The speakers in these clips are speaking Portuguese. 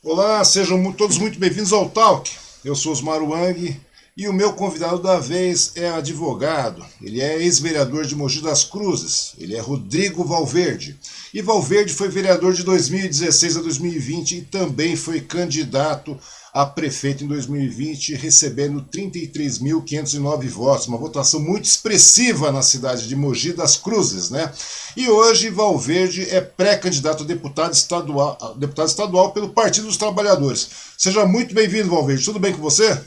Olá, sejam todos muito bem-vindos ao Talk. Eu sou Osmar Wang e o meu convidado da vez é advogado. Ele é ex-vereador de Mogi das Cruzes. Ele é Rodrigo Valverde. E Valverde foi vereador de 2016 a 2020 e também foi candidato a prefeito em 2020, recebendo 33.509 votos, uma votação muito expressiva na cidade de Mogi das Cruzes, né? E hoje Valverde é pré-candidato a deputado estadual pelo Partido dos Trabalhadores. Seja muito bem-vindo, Valverde. Tudo bem com você?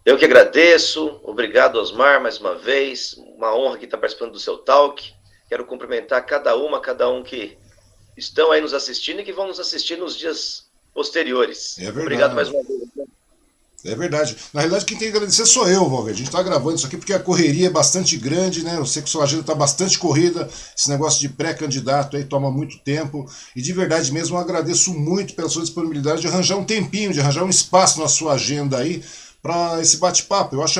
Eu que agradeço, obrigado Osmar mais uma vez, uma honra que está participando do seu talk. Quero cumprimentar cada um que estão aí nos assistindo e que vão nos assistir nos dias posteriores. É Obrigado mais verdade. uma vez. É verdade. Na realidade, quem tem que agradecer sou eu, Valverde. A gente está gravando isso aqui porque a correria é bastante grande, né? Eu sei que sua agenda está bastante corrida. Esse negócio de pré-candidato aí toma muito tempo. E de verdade mesmo, eu agradeço muito pela sua disponibilidade de arranjar um tempinho, de arranjar um espaço na sua agenda aí para esse bate-papo. Eu acho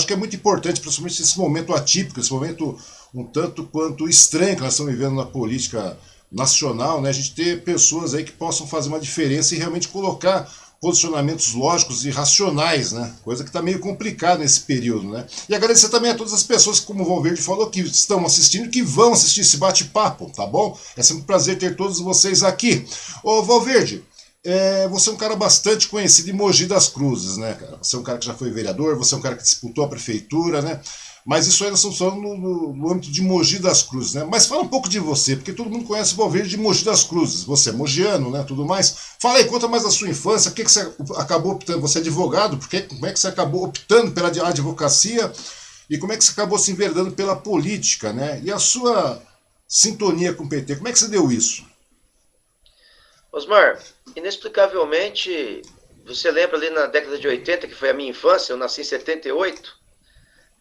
que é muito importante, principalmente nesse momento atípico, esse momento um tanto quanto estranho que nós estamos vivendo na política nacional, né? A gente ter pessoas aí que possam fazer uma diferença e realmente colocar posicionamentos lógicos e racionais, né? Coisa que está meio complicada nesse período, né? E agradecer também a todas as pessoas que, como o Valverde falou, que estão assistindo e que vão assistir esse bate-papo, tá bom? É sempre um prazer ter todos vocês aqui. Ô, Valverde, você é um cara bastante conhecido em Mogi das Cruzes, né, cara? Você é um cara que já foi vereador, você é um cara que disputou a prefeitura, né? Mas isso aí nós estamos falando no âmbito de Mogi das Cruzes, né? Mas fala um pouco de você, porque todo mundo conhece o Valverde de Mogi das Cruzes. Você é mogiano, né? Tudo mais. Fala aí, conta mais da sua infância, por que você acabou optando? Você é advogado, como é que você acabou optando pela advocacia e como é que você acabou se enveredando pela política, né? E a sua sintonia com o PT, como é que você deu isso? Osmar, inexplicavelmente, você lembra ali na década de 80, que foi a minha infância, eu nasci em 78,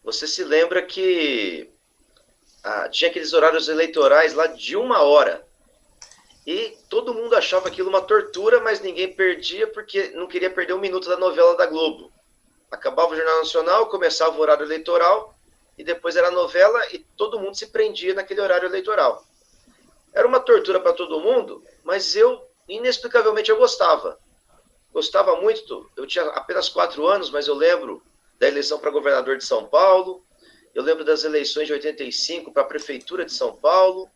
você se lembra que tinha aqueles horários eleitorais lá de 1 hora. E todo mundo achava aquilo uma tortura, mas ninguém perdia porque não queria perder um minuto da novela da Globo. Acabava o Jornal Nacional, começava o horário eleitoral, e depois era a novela e todo mundo se prendia naquele horário eleitoral. Era uma tortura para todo mundo, mas eu, inexplicavelmente, eu gostava. Gostava muito. Eu tinha apenas 4 anos, mas eu lembro da eleição para governador de São Paulo, eu lembro das eleições de 85 para a prefeitura de São Paulo,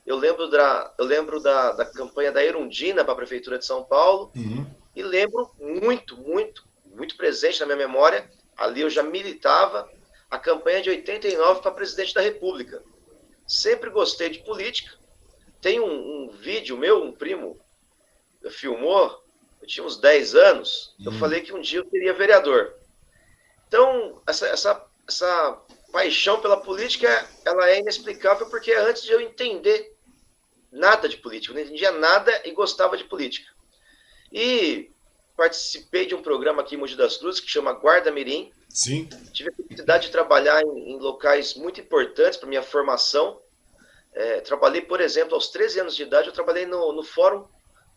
eu lembro da campanha da Erundina para a prefeitura de São Paulo, Uhum. e lembro muito presente na minha memória, ali eu já militava, a campanha de 89 para presidente da República. Sempre gostei de política. Tem um vídeo meu, um primo filmou, eu tinha uns 10 anos, eu Uhum. falei que um dia eu seria vereador. Então, essa paixão pela política, ela é inexplicável porque antes de eu entender nada de política, eu não entendia nada e gostava de política. E participei de um programa aqui em Mogi das Cruzes que chama Guarda Mirim. Sim. Tive a oportunidade de trabalhar em locais muito importantes para minha formação. Trabalhei, por exemplo, aos 13 anos de idade, eu trabalhei no fórum,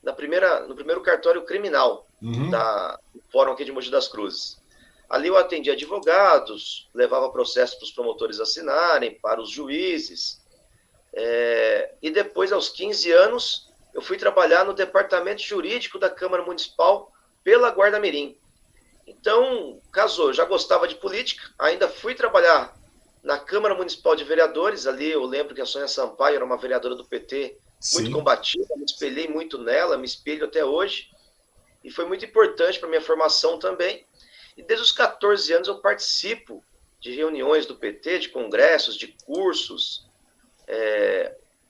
no primeiro cartório criminal Uhum. do fórum aqui de Mogi das Cruzes. Ali eu atendia advogados, levava processos para os promotores assinarem, para os juízes. E depois, aos 15 anos, eu fui trabalhar no departamento jurídico da Câmara Municipal pela Guarda Mirim. Então, casou, eu já gostava de política, ainda fui trabalhar na Câmara Municipal de Vereadores, ali eu lembro que a Sônia Sampaio era uma vereadora do PT muito Sim. combativa, me espelhei muito nela, me espelho até hoje, e foi muito importante para minha formação também. E desde os 14 anos eu participo de reuniões do PT, de congressos, de cursos.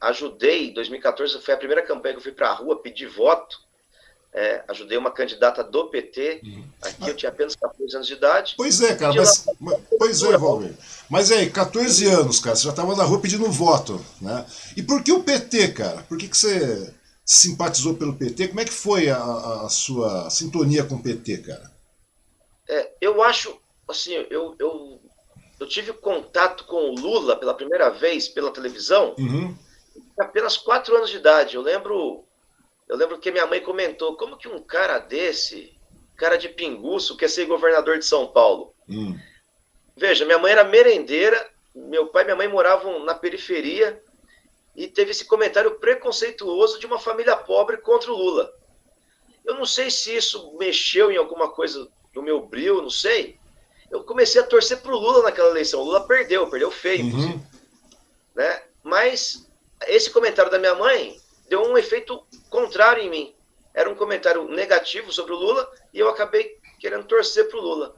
Ajudei, em 2014 foi a primeira campanha que eu fui para a rua pedir voto. Ajudei uma candidata do PT, aqui eu tinha apenas 14 anos de idade, Pois é, e cara, de lá pois é, Valver. Mas aí, 14 anos, cara, você já estava na rua pedindo voto, né? E por que o PT, cara? Por que você simpatizou pelo PT? Como é que foi a sua sintonia com o PT, cara? eu acho, assim, eu tive contato com o Lula pela primeira vez pela televisão, Uhum. apenas 4 anos de idade. Eu lembro que minha mãe comentou, como que um cara desse, cara de pinguço, quer ser governador de São Paulo? Hum. Veja, minha mãe era merendeira, meu pai e minha mãe moravam na periferia, e teve esse comentário preconceituoso de uma família pobre contra o Lula. Eu não sei se isso mexeu em alguma coisa no meu brilho, não sei. Eu comecei a torcer pro Lula naquela eleição. O Lula perdeu feio, inclusive. Uhum. Né? Mas esse comentário da minha mãe deu um efeito contrário em mim. Era um comentário negativo sobre o Lula e eu acabei querendo torcer pro Lula.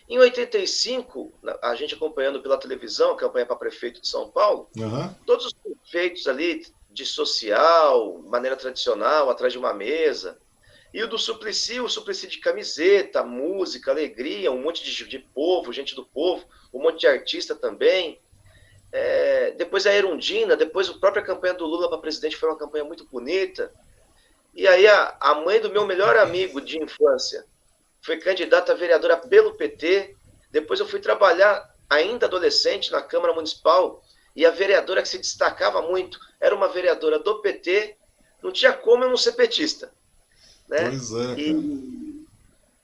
Em 85, a gente acompanhando pela televisão, campanha para prefeito de São Paulo, Uhum. todos os prefeitos ali de social, maneira tradicional, atrás de uma mesa. E o Suplicy de camiseta, música, alegria, um monte de povo, gente do povo, um monte de artista também. Depois a Erundina, depois a própria campanha do Lula para presidente foi uma campanha muito bonita. E aí a mãe do meu melhor amigo de infância foi candidata a vereadora pelo PT. Depois eu fui trabalhar, ainda adolescente, na Câmara Municipal, e a vereadora que se destacava muito era uma vereadora do PT. Não tinha como eu não ser petista. Né? Pois é, cara.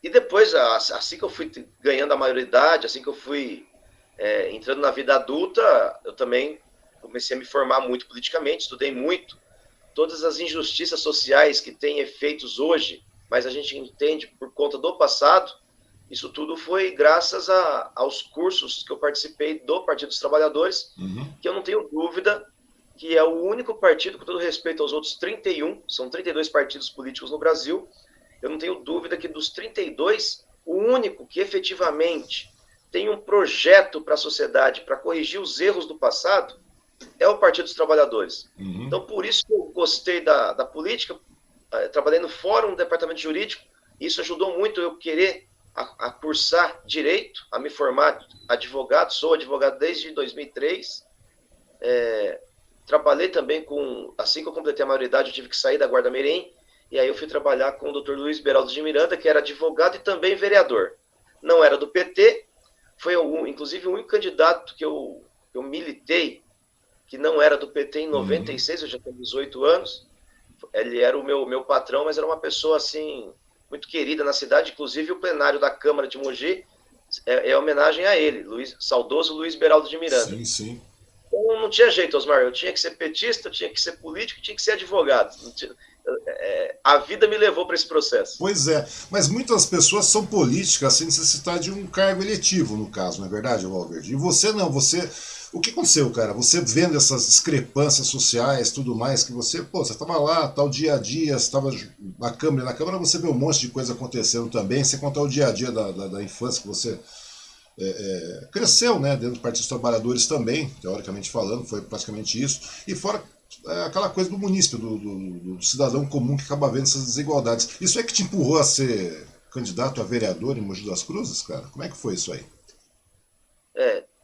E depois, assim que eu fui ganhando a maioridade, assim que eu fui entrando na vida adulta, eu também comecei a me formar muito politicamente, estudei muito. Todas as injustiças sociais que têm efeitos hoje, mas a gente entende por conta do passado, isso tudo foi graças aos cursos que eu participei do Partido dos Trabalhadores, Uhum. que eu não tenho dúvida que é o único partido, com todo respeito aos outros 31, são 32 partidos políticos no Brasil, eu não tenho dúvida que dos 32, o único que efetivamente tem um projeto para a sociedade, para corrigir os erros do passado, é o Partido dos Trabalhadores. Uhum. Então, por isso que eu gostei da política, trabalhei no fórum do departamento jurídico, isso ajudou muito eu querer a cursar direito, a me formar advogado, sou advogado desde 2003, trabalhei também assim que eu completei a maioridade, eu tive que sair da Guarda-Mirim, e aí eu fui trabalhar com o Dr. Luiz Beraldo de Miranda, que era advogado e também vereador. Não era do PT, foi inclusive o único candidato que eu militei, que não era do PT em 96, eu já tenho 18 anos. Ele era o meu patrão, mas era uma pessoa assim muito querida na cidade, inclusive o plenário da Câmara de Mogi é homenagem a ele, saudoso Luiz Beraldo de Miranda. Sim, sim. Então não tinha jeito, Osmar, eu tinha que ser petista, eu tinha que ser político, tinha que ser advogado. A vida me levou para esse processo. Pois é, mas muitas pessoas são políticas sem necessitar de um cargo eletivo, no caso, não é verdade, Valverde? E você não, você. O que aconteceu, cara? Você vendo essas discrepâncias sociais, tudo mais, que você estava lá, tal dia a dia, você estava na Câmara você vê um monte de coisa acontecendo também, sem contar o dia a dia da infância que você cresceu, né, dentro do Partido dos Trabalhadores também, teoricamente falando, foi praticamente isso, e fora aquela coisa do munícipe, do cidadão comum que acaba vendo essas desigualdades. Isso é que te empurrou a ser candidato a vereador em Mogi das Cruzes, cara? Como é que foi isso aí?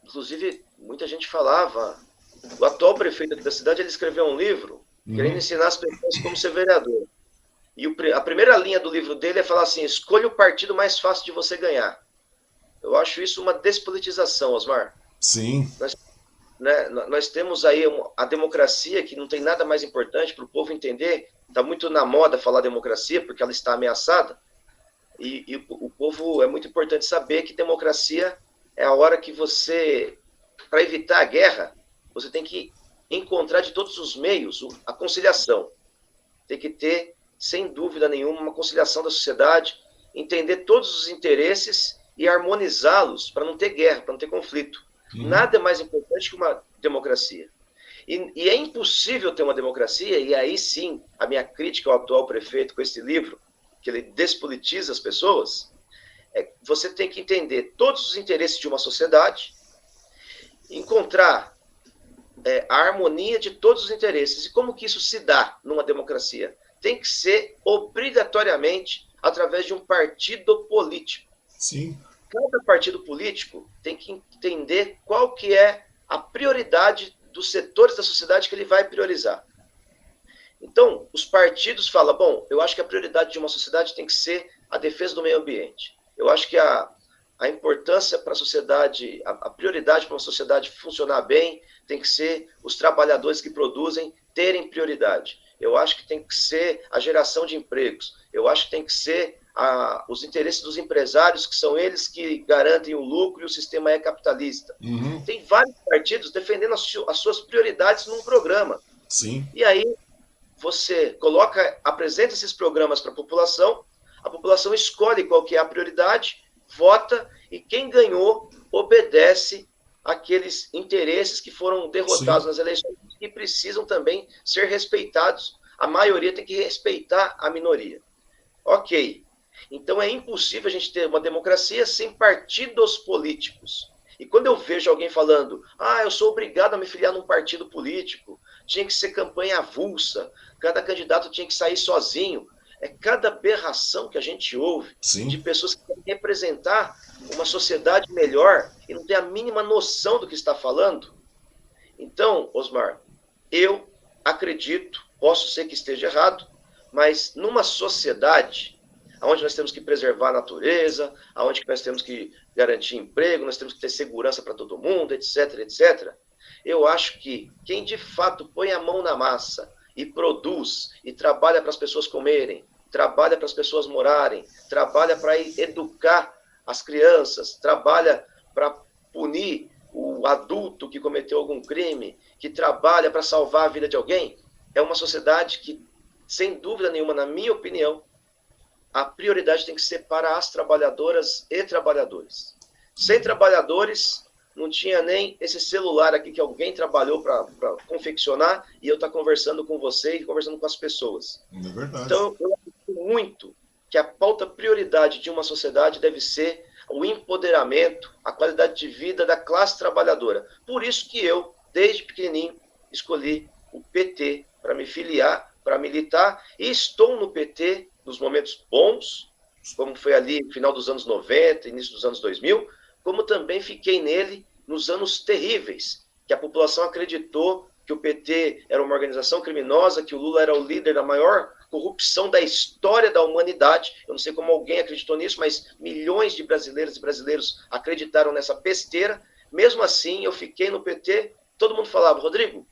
Inclusive, muita gente falava, o atual prefeito aqui da cidade, ele escreveu um livro querendo ensinar as pessoas como ser vereador. E a primeira linha do livro dele é falar assim, escolha o partido mais fácil de você ganhar. Eu acho isso uma despolitização, Osmar. Sim. Nós temos aí a democracia, que não tem nada mais importante para o povo entender. Está muito na moda falar democracia, porque ela está ameaçada. E o povo é muito importante saber que democracia é a hora que você, para evitar a guerra, você tem que encontrar de todos os meios a conciliação. Tem que ter, sem dúvida nenhuma, uma conciliação da sociedade, entender todos os interesses e harmonizá-los para não ter guerra, para não ter conflito. Nada é mais importante que uma democracia. E é impossível ter uma democracia, e aí sim, a minha crítica ao atual prefeito com esse livro, que ele despolitiza as pessoas, você tem que entender todos os interesses de uma sociedade, encontrar a harmonia de todos os interesses. E como que isso se dá numa democracia? Tem que ser obrigatoriamente através de um partido político. Sim. Cada partido político tem que entender qual que é a prioridade dos setores da sociedade que ele vai priorizar. Então, os partidos falam, bom, eu acho que a prioridade de uma sociedade tem que ser a defesa do meio ambiente. Eu acho que a importância para a sociedade, a prioridade para uma sociedade funcionar bem, tem que ser os trabalhadores que produzem terem prioridade. Eu acho que tem que ser a geração de empregos. Eu acho que tem que ser os interesses dos empresários, que são eles que garantem o lucro e o sistema é capitalista. Tem vários partidos defendendo as suas prioridades num programa. Sim. E aí você apresenta esses programas para a população escolhe qual que é a prioridade, vota, e quem ganhou obedece àqueles interesses que foram derrotados Sim. nas eleições e precisam também ser respeitados. A maioria tem que respeitar a minoria. Ok. Então é impossível a gente ter uma democracia sem partidos políticos. E quando eu vejo alguém falando, eu sou obrigado a me filiar num partido político, tinha que ser campanha avulsa, cada candidato tinha que sair sozinho, é cada aberração que a gente ouve de Sim. pessoas que querem representar uma sociedade melhor e não tem a mínima noção do que está falando. Então, Osmar, eu acredito, posso ser que esteja errado, mas numa sociedade onde nós temos que preservar a natureza, onde nós temos que garantir emprego, nós temos que ter segurança para todo mundo, etc, etc. Eu acho que quem de fato põe a mão na massa e produz e trabalha para as pessoas comerem, trabalha para as pessoas morarem, trabalha para educar as crianças, trabalha para punir o adulto que cometeu algum crime, que trabalha para salvar a vida de alguém, é uma sociedade que, sem dúvida nenhuma, na minha opinião, a prioridade tem que ser para as trabalhadoras e trabalhadores. Sem trabalhadores, não tinha nem esse celular aqui que alguém trabalhou para confeccionar e eu estar conversando com você e conversando com as pessoas. É verdade. Então, eu acredito muito que a pauta prioridade de uma sociedade deve ser o empoderamento, a qualidade de vida da classe trabalhadora. Por isso que eu, desde pequenininho, escolhi o PT para me filiar, para militar, e estou no PT nos momentos bons, como foi ali no final dos anos 90, início dos anos 2000, como também fiquei nele nos anos terríveis, que a população acreditou que o PT era uma organização criminosa, que o Lula era o líder da maior corrupção da história da humanidade. Eu não sei como alguém acreditou nisso, mas milhões de brasileiras e brasileiros acreditaram nessa besteira. Mesmo assim, eu fiquei no PT, todo mundo falava, Rodrigo,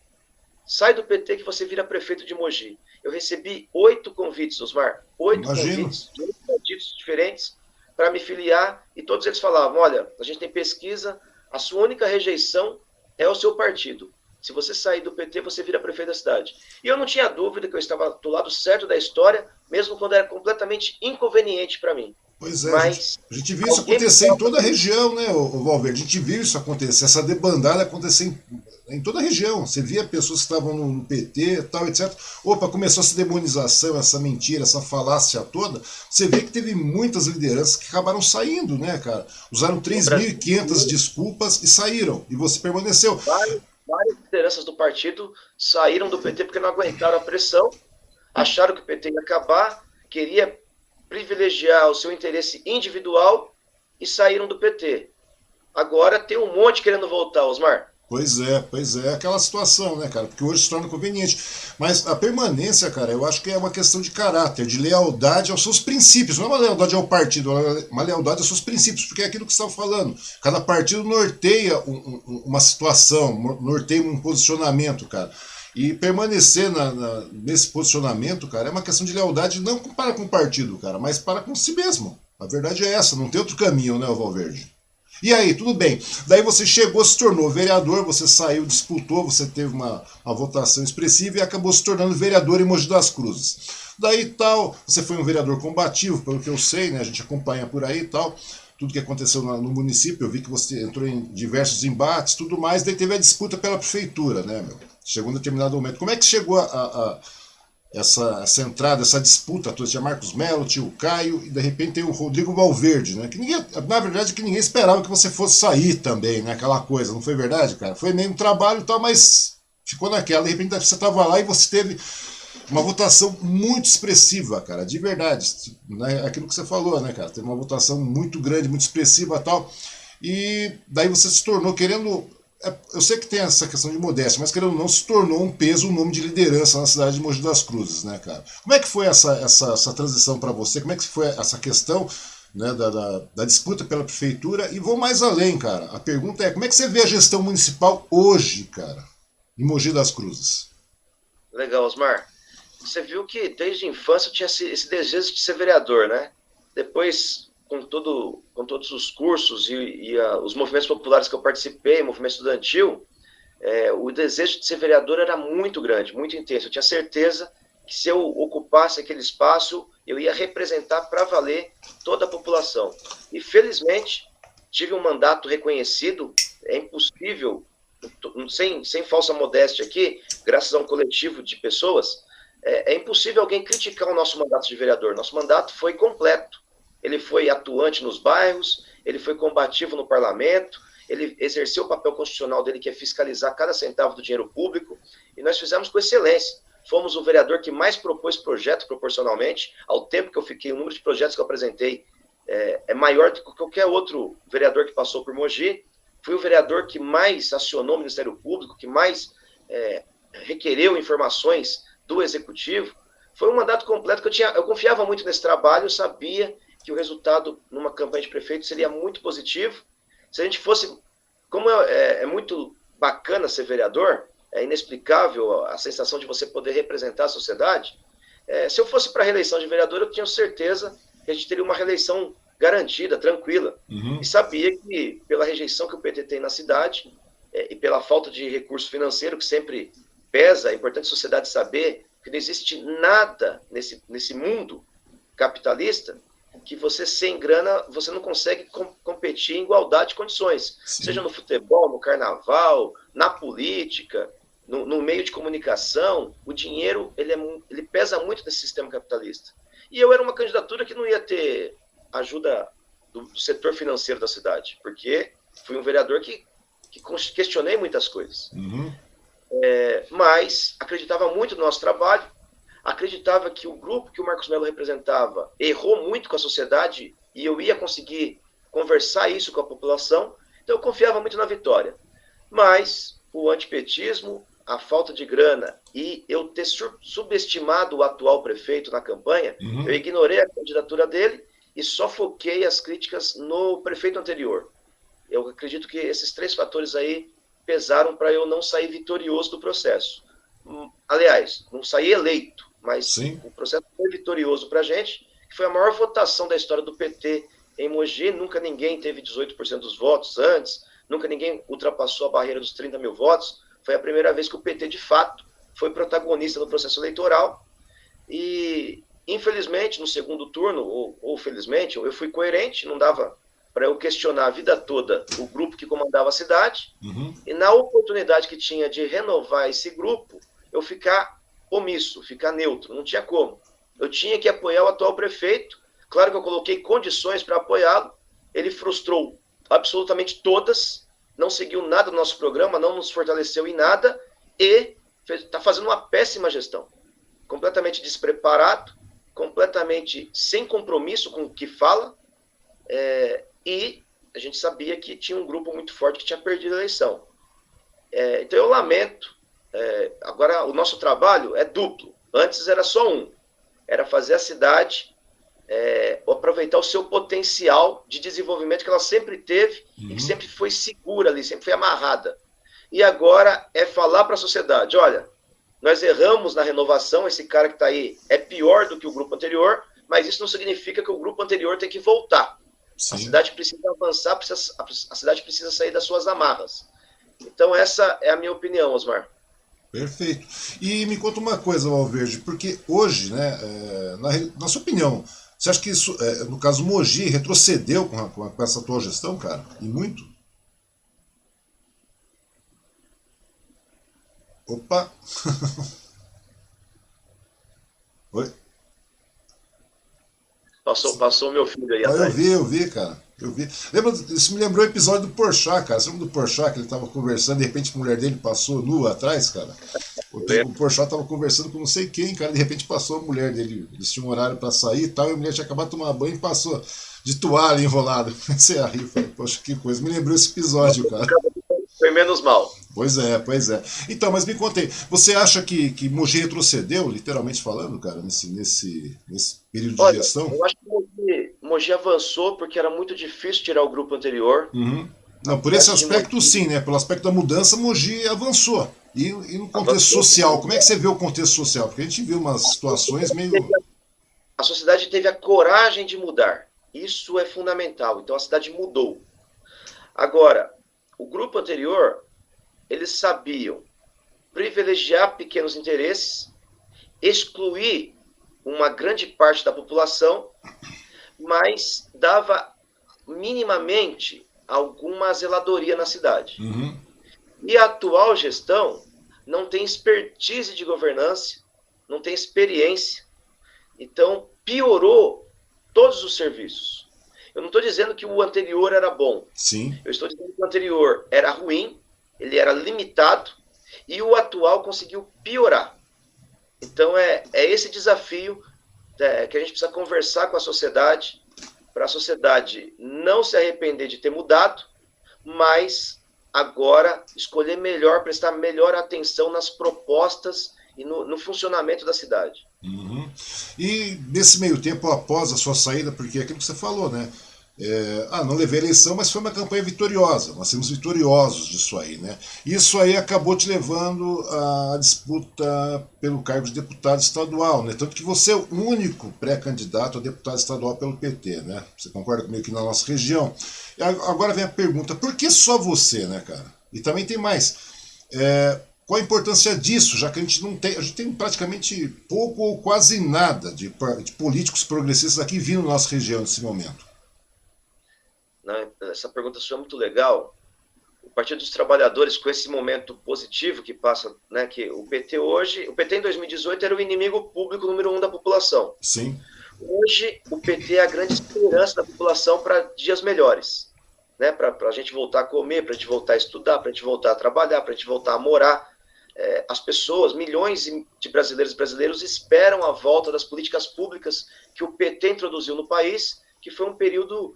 sai do PT que você vira prefeito de Mogi. Eu recebi 8 convites, Osmar, 8 Imagino. convites de 8 partidos diferentes para me filiar, e todos eles falavam, olha, a gente tem pesquisa, a sua única rejeição é o seu partido. Se você sair do PT, você vira prefeito da cidade. E eu não tinha dúvida que eu estava do lado certo da história, mesmo quando era completamente inconveniente para mim. Pois é, Mas a gente viu isso alguém acontecer em toda a me região, né, o Valverde? A gente viu isso acontecer, essa debandada acontecer em toda a região. Você via pessoas que estavam no PT, tal, etc. Opa, começou essa demonização, essa mentira, essa falácia toda. Você vê que teve muitas lideranças que acabaram saindo, né, cara? Usaram no Brasil, 3.500 desculpas e saíram. E você permaneceu. várias lideranças do partido saíram do PT porque não aguentaram a pressão, acharam que o PT ia acabar, queria privilegiar o seu interesse individual e saíram do PT. Agora tem um monte querendo voltar, Osmar. Pois é, aquela situação, né, cara? Porque hoje se torna conveniente. Mas a permanência, cara, eu acho que é uma questão de caráter, de lealdade aos seus princípios. Não é uma lealdade ao partido, é uma lealdade aos seus princípios, porque é aquilo que você estava falando. Cada partido norteia uma situação, norteia um posicionamento, cara. E permanecer nesse posicionamento, cara, é uma questão de lealdade não para com o partido, cara, mas para com si mesmo. A verdade é essa, não tem outro caminho, né, Valverde? E aí, tudo bem. Daí você chegou, se tornou vereador, você saiu, disputou, você teve uma votação expressiva e acabou se tornando vereador em Mogi das Cruzes. Daí tal, você foi um vereador combativo, pelo que eu sei, né? A gente acompanha por aí e tal. Tudo que aconteceu no município, eu vi que você entrou em diversos embates, tudo mais, daí teve a disputa pela prefeitura, né, meu? Chegou em determinado momento. Como é que chegou essa entrada, essa disputa toda? Tinha Marcos Melo, tinha o Caio e de repente tem o Rodrigo Valverde, né? Que ninguém, na verdade, que ninguém esperava que você fosse sair também, né? Aquela coisa, não foi verdade, cara? Foi meio um trabalho e tal, mas ficou naquela. De repente você estava lá e você teve uma votação muito expressiva, cara, de verdade. Né? Aquilo que você falou, né, cara? Teve uma votação muito grande, muito expressiva e tal. E daí você se tornou querendo. Eu sei que tem essa questão de modéstia, mas querendo ou não, se tornou um peso, um nome de liderança na cidade de Mogi das Cruzes, né, cara? Como é que foi essa transição para você? Como é que foi essa questão, né, da disputa pela prefeitura? E vou mais além, cara. A pergunta é, como é que você vê a gestão municipal hoje, cara, em Mogi das Cruzes? Legal, Osmar. Você viu que desde a infância eu tinha esse desejo de ser vereador, né? Depois, com todos os cursos e os movimentos populares que eu participei, movimento estudantil, o desejo de ser vereador era muito grande, muito intenso. Eu tinha certeza que se eu ocupasse aquele espaço, eu ia representar para valer toda a população. E, felizmente, tive um mandato reconhecido, é impossível, sem falsa modéstia aqui, graças a um coletivo de pessoas, é impossível alguém criticar o nosso mandato de vereador. Nosso mandato foi completo. Ele foi atuante nos bairros, ele foi combativo no parlamento, ele exerceu o papel constitucional dele, que é fiscalizar cada centavo do dinheiro público, e nós fizemos com excelência. Fomos o vereador que mais propôs projeto proporcionalmente ao tempo que eu fiquei. O número de projetos que eu apresentei é maior do que qualquer outro vereador que passou por Mogi. Fui o vereador que mais acionou o Ministério Público, que mais requereu informações do Executivo. Foi um mandato completo que eu confiava muito nesse trabalho, eu sabia que o resultado numa campanha de prefeito seria muito positivo. Se a gente fosse... Como é muito bacana ser vereador, é inexplicável a sensação de você poder representar a sociedade. Se eu fosse para a reeleição de vereador, eu tinha certeza que a gente teria uma reeleição garantida, tranquila. Uhum. E sabia que, pela rejeição que o PT tem na cidade, e pela falta de recurso financeiro, que sempre pesa, é importante a sociedade saber que não existe nada nesse mundo capitalista que você, sem grana, você não consegue competir em igualdade de condições. Sim. Seja no futebol, no carnaval, na política, no meio de comunicação, o dinheiro ele pesa muito nesse sistema capitalista. E eu era uma candidatura que não ia ter ajuda do setor financeiro da cidade, porque fui um vereador que questionei muitas coisas. Uhum. Mas acreditava muito no nosso trabalho, acreditava que o grupo que o Marcos Mello representava errou muito com a sociedade e eu ia conseguir conversar isso com a população, então eu confiava muito na vitória. Mas o antipetismo, a falta de grana e eu ter subestimado o atual prefeito na campanha, uhum. Eu ignorei a candidatura dele e só foquei as críticas no prefeito anterior. Eu acredito que esses 3 fatores aí pesaram para eu não sair vitorioso do processo. Aliás, não saí eleito, mas Sim. O processo foi vitorioso para a gente, que foi a maior votação da história do PT em Mogi. Nunca ninguém teve 18% dos votos antes, nunca ninguém ultrapassou a barreira dos 30 mil votos. Foi a primeira vez que o PT, de fato, foi protagonista no processo eleitoral. E, infelizmente, no segundo turno, ou felizmente, eu fui coerente, não dava para eu questionar a vida toda o grupo que comandava a cidade. Uhum. E na oportunidade que tinha de renovar esse grupo, eu ficar omisso, ficar neutro, não tinha como. Eu tinha que apoiar o atual prefeito, claro que eu coloquei condições para apoiá-lo, ele frustrou absolutamente todas, não seguiu nada do nosso programa, não nos fortaleceu em nada e está fazendo uma péssima gestão. Completamente despreparado, completamente sem compromisso com o que fala, e a gente sabia que tinha um grupo muito forte que tinha perdido a eleição. Então eu lamento. Agora o nosso trabalho é duplo. Antes era só um. Era fazer a cidade aproveitar o seu potencial de desenvolvimento que ela sempre teve e que sempre foi segura ali, sempre foi amarrada. E agora é falar para a sociedade, olha, nós erramos na renovação, esse cara que está aí é pior do que o grupo anterior, mas isso não significa que o grupo anterior tem que voltar. Sim. A cidade precisa avançar, a cidade precisa sair das suas amarras. Então essa é a minha opinião, Osmar. Perfeito. E me conta uma coisa, Valverde, porque hoje, né, na sua opinião, você acha que isso, no caso Mogi, retrocedeu com essa atual gestão, cara? E muito? Opa! Oi? Passou meu filho aí atrás. Eu vi, cara. Eu vi. Lembra, isso me lembrou o episódio do Porchat, cara. Você lembra do Porchat, que ele tava conversando, de repente a mulher dele passou nua atrás, cara? O Porchat tava conversando com não sei quem, cara, de repente passou a mulher dele. Eles tinham um horário pra sair e tal, e a mulher tinha acabado de tomar banho e passou de toalha enrolado. Comecei a rir, falei, poxa, que coisa. Me lembrou esse episódio, cara. Foi menos mal. Pois é. Então, mas me contei, você acha que Mogi retrocedeu, literalmente falando, cara, nesse período de gestão? Eu acho que Mogi avançou porque era muito difícil tirar o grupo anterior. Uhum. Não, por esse aspecto sim, né? Pelo aspecto da mudança, Mogi avançou. E no contexto social, como é que você vê o contexto social? Porque a gente viu umas situações meio... A sociedade teve a coragem de mudar. Isso é fundamental. Então a cidade mudou. Agora, o grupo anterior, eles sabiam privilegiar pequenos interesses excluir uma grande parte da população, mas dava minimamente alguma zeladoria na cidade. Uhum. E a atual gestão não tem expertise de governança, não tem experiência, então piorou todos os serviços. Eu não estou dizendo que o anterior era bom, Sim. eu estou dizendo que o anterior era ruim, ele era limitado, e o atual conseguiu piorar. Então é esse desafio que a gente precisa conversar com a sociedade, para a sociedade não se arrepender de ter mudado, mas agora escolher melhor, prestar melhor atenção nas propostas e no funcionamento da cidade. Uhum. E nesse meio tempo, após a sua saída, porque é aquilo que você falou, né? Não levei a eleição, mas foi uma campanha vitoriosa. Nós temos vitoriosos disso aí, né? Isso aí acabou te levando à disputa pelo cargo de deputado estadual, né? Tanto que você é o único pré-candidato a deputado estadual pelo PT, né? Você concorda comigo que na nossa região? E agora vem a pergunta, por que só você, né, cara? E também tem mais. Qual a importância disso, já que a gente tem praticamente pouco ou quase nada de políticos progressistas aqui vindo na nossa região nesse momento? Essa pergunta sua é muito legal. O Partido dos Trabalhadores, com esse momento positivo que passa, né, que o PT hoje, o PT em 2018 era o inimigo público número 1 da população. Sim. Hoje, o PT é a grande esperança da população para dias melhores, né, para a gente voltar a comer, para a gente voltar a estudar, para a gente voltar a trabalhar, para a gente voltar a morar. As pessoas, milhões de brasileiros e brasileiros esperam a volta das políticas públicas que o PT introduziu no país, que foi um período,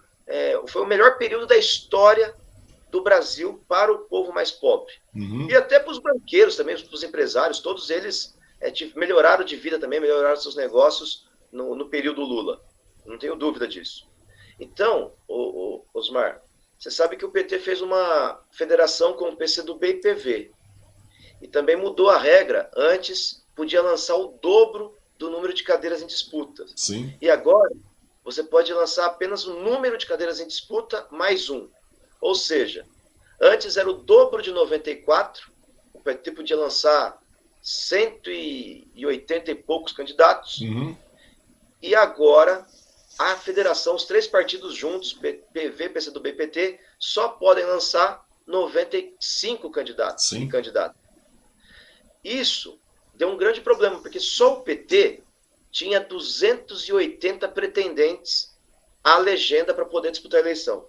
foi o melhor período da história do Brasil para o povo mais pobre. Uhum. E até para os banqueiros também, para os empresários, todos eles melhoraram de vida também, melhoraram seus negócios no período Lula. Não tenho dúvida disso. Então, Osmar, você sabe que o PT fez uma federação com o PCdoB e PV. E também mudou a regra. Antes, podia lançar o dobro do número de cadeiras em disputa. Sim. E agora, você pode lançar apenas o número de cadeiras em disputa mais um. Ou seja, antes era o dobro de 94, o PT podia lançar 180 e poucos candidatos, Uhum. e agora a federação, os três partidos juntos, PV, PCdoB e PT, só podem lançar 95 candidatos Sim. e candidatas. Isso deu um grande problema, porque só o PT tinha 280 pretendentes à legenda para poder disputar a eleição.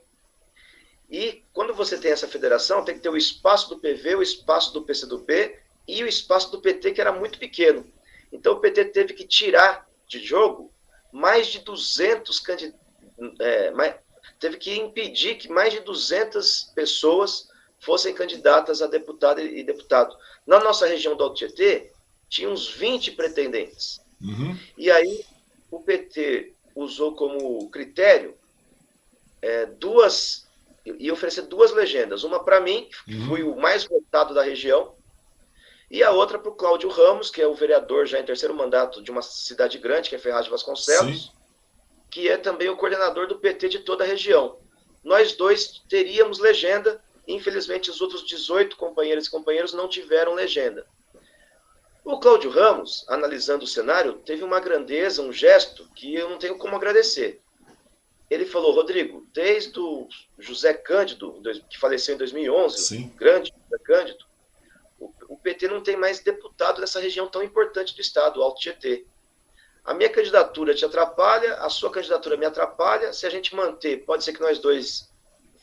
E quando você tem essa federação, tem que ter o espaço do PV, o espaço do PCdoB e o espaço do PT, que era muito pequeno. Então o PT teve que tirar de jogo mais de 200 candidatos, teve que impedir que mais de 200 pessoas fossem candidatas a deputada e deputado. Na nossa região do Alto Tietê, tinha uns 20 pretendentes. Uhum. E aí o PT usou como critério e oferecer duas legendas. Uma para mim, que fui o mais votado da região, e a outra para o Cláudio Ramos, que é o vereador já em terceiro mandato de uma cidade grande, que é Ferraz de Vasconcelos, Sim. que é também o coordenador do PT de toda a região. Nós dois teríamos legenda, infelizmente os outros 18 companheiros e companheiros não tiveram legenda. O Cláudio Ramos, analisando o cenário, teve uma grandeza, um gesto que eu não tenho como agradecer. Ele falou, Rodrigo, desde o José Cândido, que faleceu em 2011, Sim. o grande José Cândido, o PT não tem mais deputado nessa região tão importante do estado, o Alto Tietê. A minha candidatura te atrapalha, a sua candidatura me atrapalha, se a gente manter, pode ser que nós dois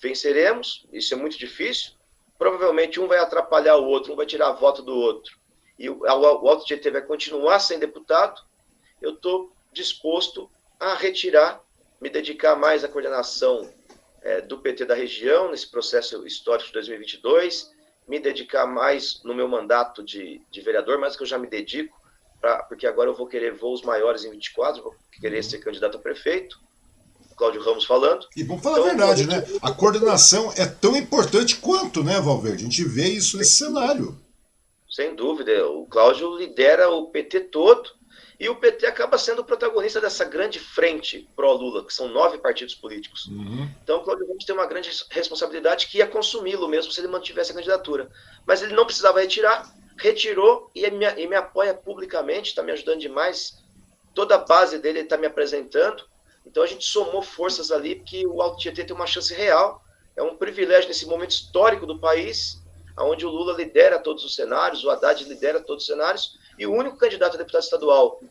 venceremos, isso é muito difícil, provavelmente um vai atrapalhar o outro, um vai tirar a voto do outro, e o Alto Tietê vai continuar sem deputado, eu estou disposto a retirar, me dedicar mais à coordenação do PT da região, nesse processo histórico de 2022, me dedicar mais no meu mandato de vereador, mais do que eu já me dedico, porque agora eu vou querer voos maiores em 24, vou querer ser candidato a prefeito, Cláudio Ramos falando. E vamos falar a verdade, né? A coordenação é tão importante quanto, né, Valverde? A gente vê isso nesse cenário. Sem dúvida, o Cláudio lidera o PT todo, e o PT acaba sendo o protagonista dessa grande frente pró-Lula, que são 9 partidos políticos. Uhum. Então o Cláudio Ramos tem uma grande responsabilidade que ia consumi-lo mesmo se ele mantivesse a candidatura. Mas ele não precisava retirar, retirou e me apoia publicamente, está me ajudando demais. Toda a base dele está me apresentando. Então a gente somou forças ali, porque o Alto Tietê tem uma chance real. É um privilégio nesse momento histórico do país, onde o Lula lidera todos os cenários, o Haddad lidera todos os cenários, e o único candidato a deputado estadual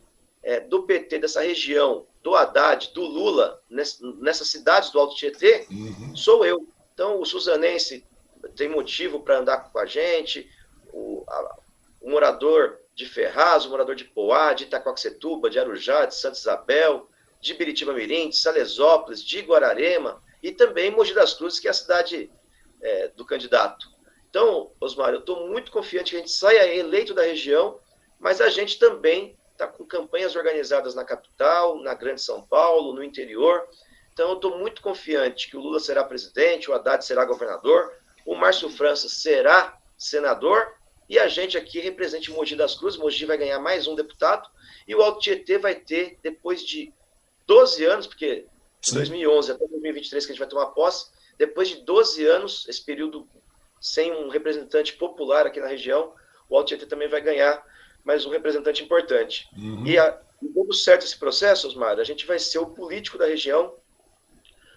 do PT dessa região, do Haddad, do Lula, nessas cidades do Alto Tietê, sou eu. Então o suzanense tem motivo para andar com a gente, o morador de Ferraz, o morador de Poá, de Itacoaxetuba, de Arujá, de Santa Isabel, de Biritiba-Mirim, de Salesópolis, de Guararema e também Mogi das Cruzes, que é a cidade do candidato. Então, Osmar, eu estou muito confiante que a gente saia eleito da região, mas a gente também está com campanhas organizadas na capital, na Grande São Paulo, no interior. Então, eu estou muito confiante que o Lula será presidente, o Haddad será governador, o Márcio França será senador, e a gente aqui represente Mogi das Cruzes. Mogi vai ganhar mais um deputado, e o Alto Tietê vai ter, depois de 12 anos, porque de 2011 até 2023 que a gente vai tomar posse, depois de 12 anos, esse período sem um representante popular aqui na região, o Alto Tietê também vai ganhar mais um representante importante. E dando certo esse processo, Osmar, a gente vai ser o político da região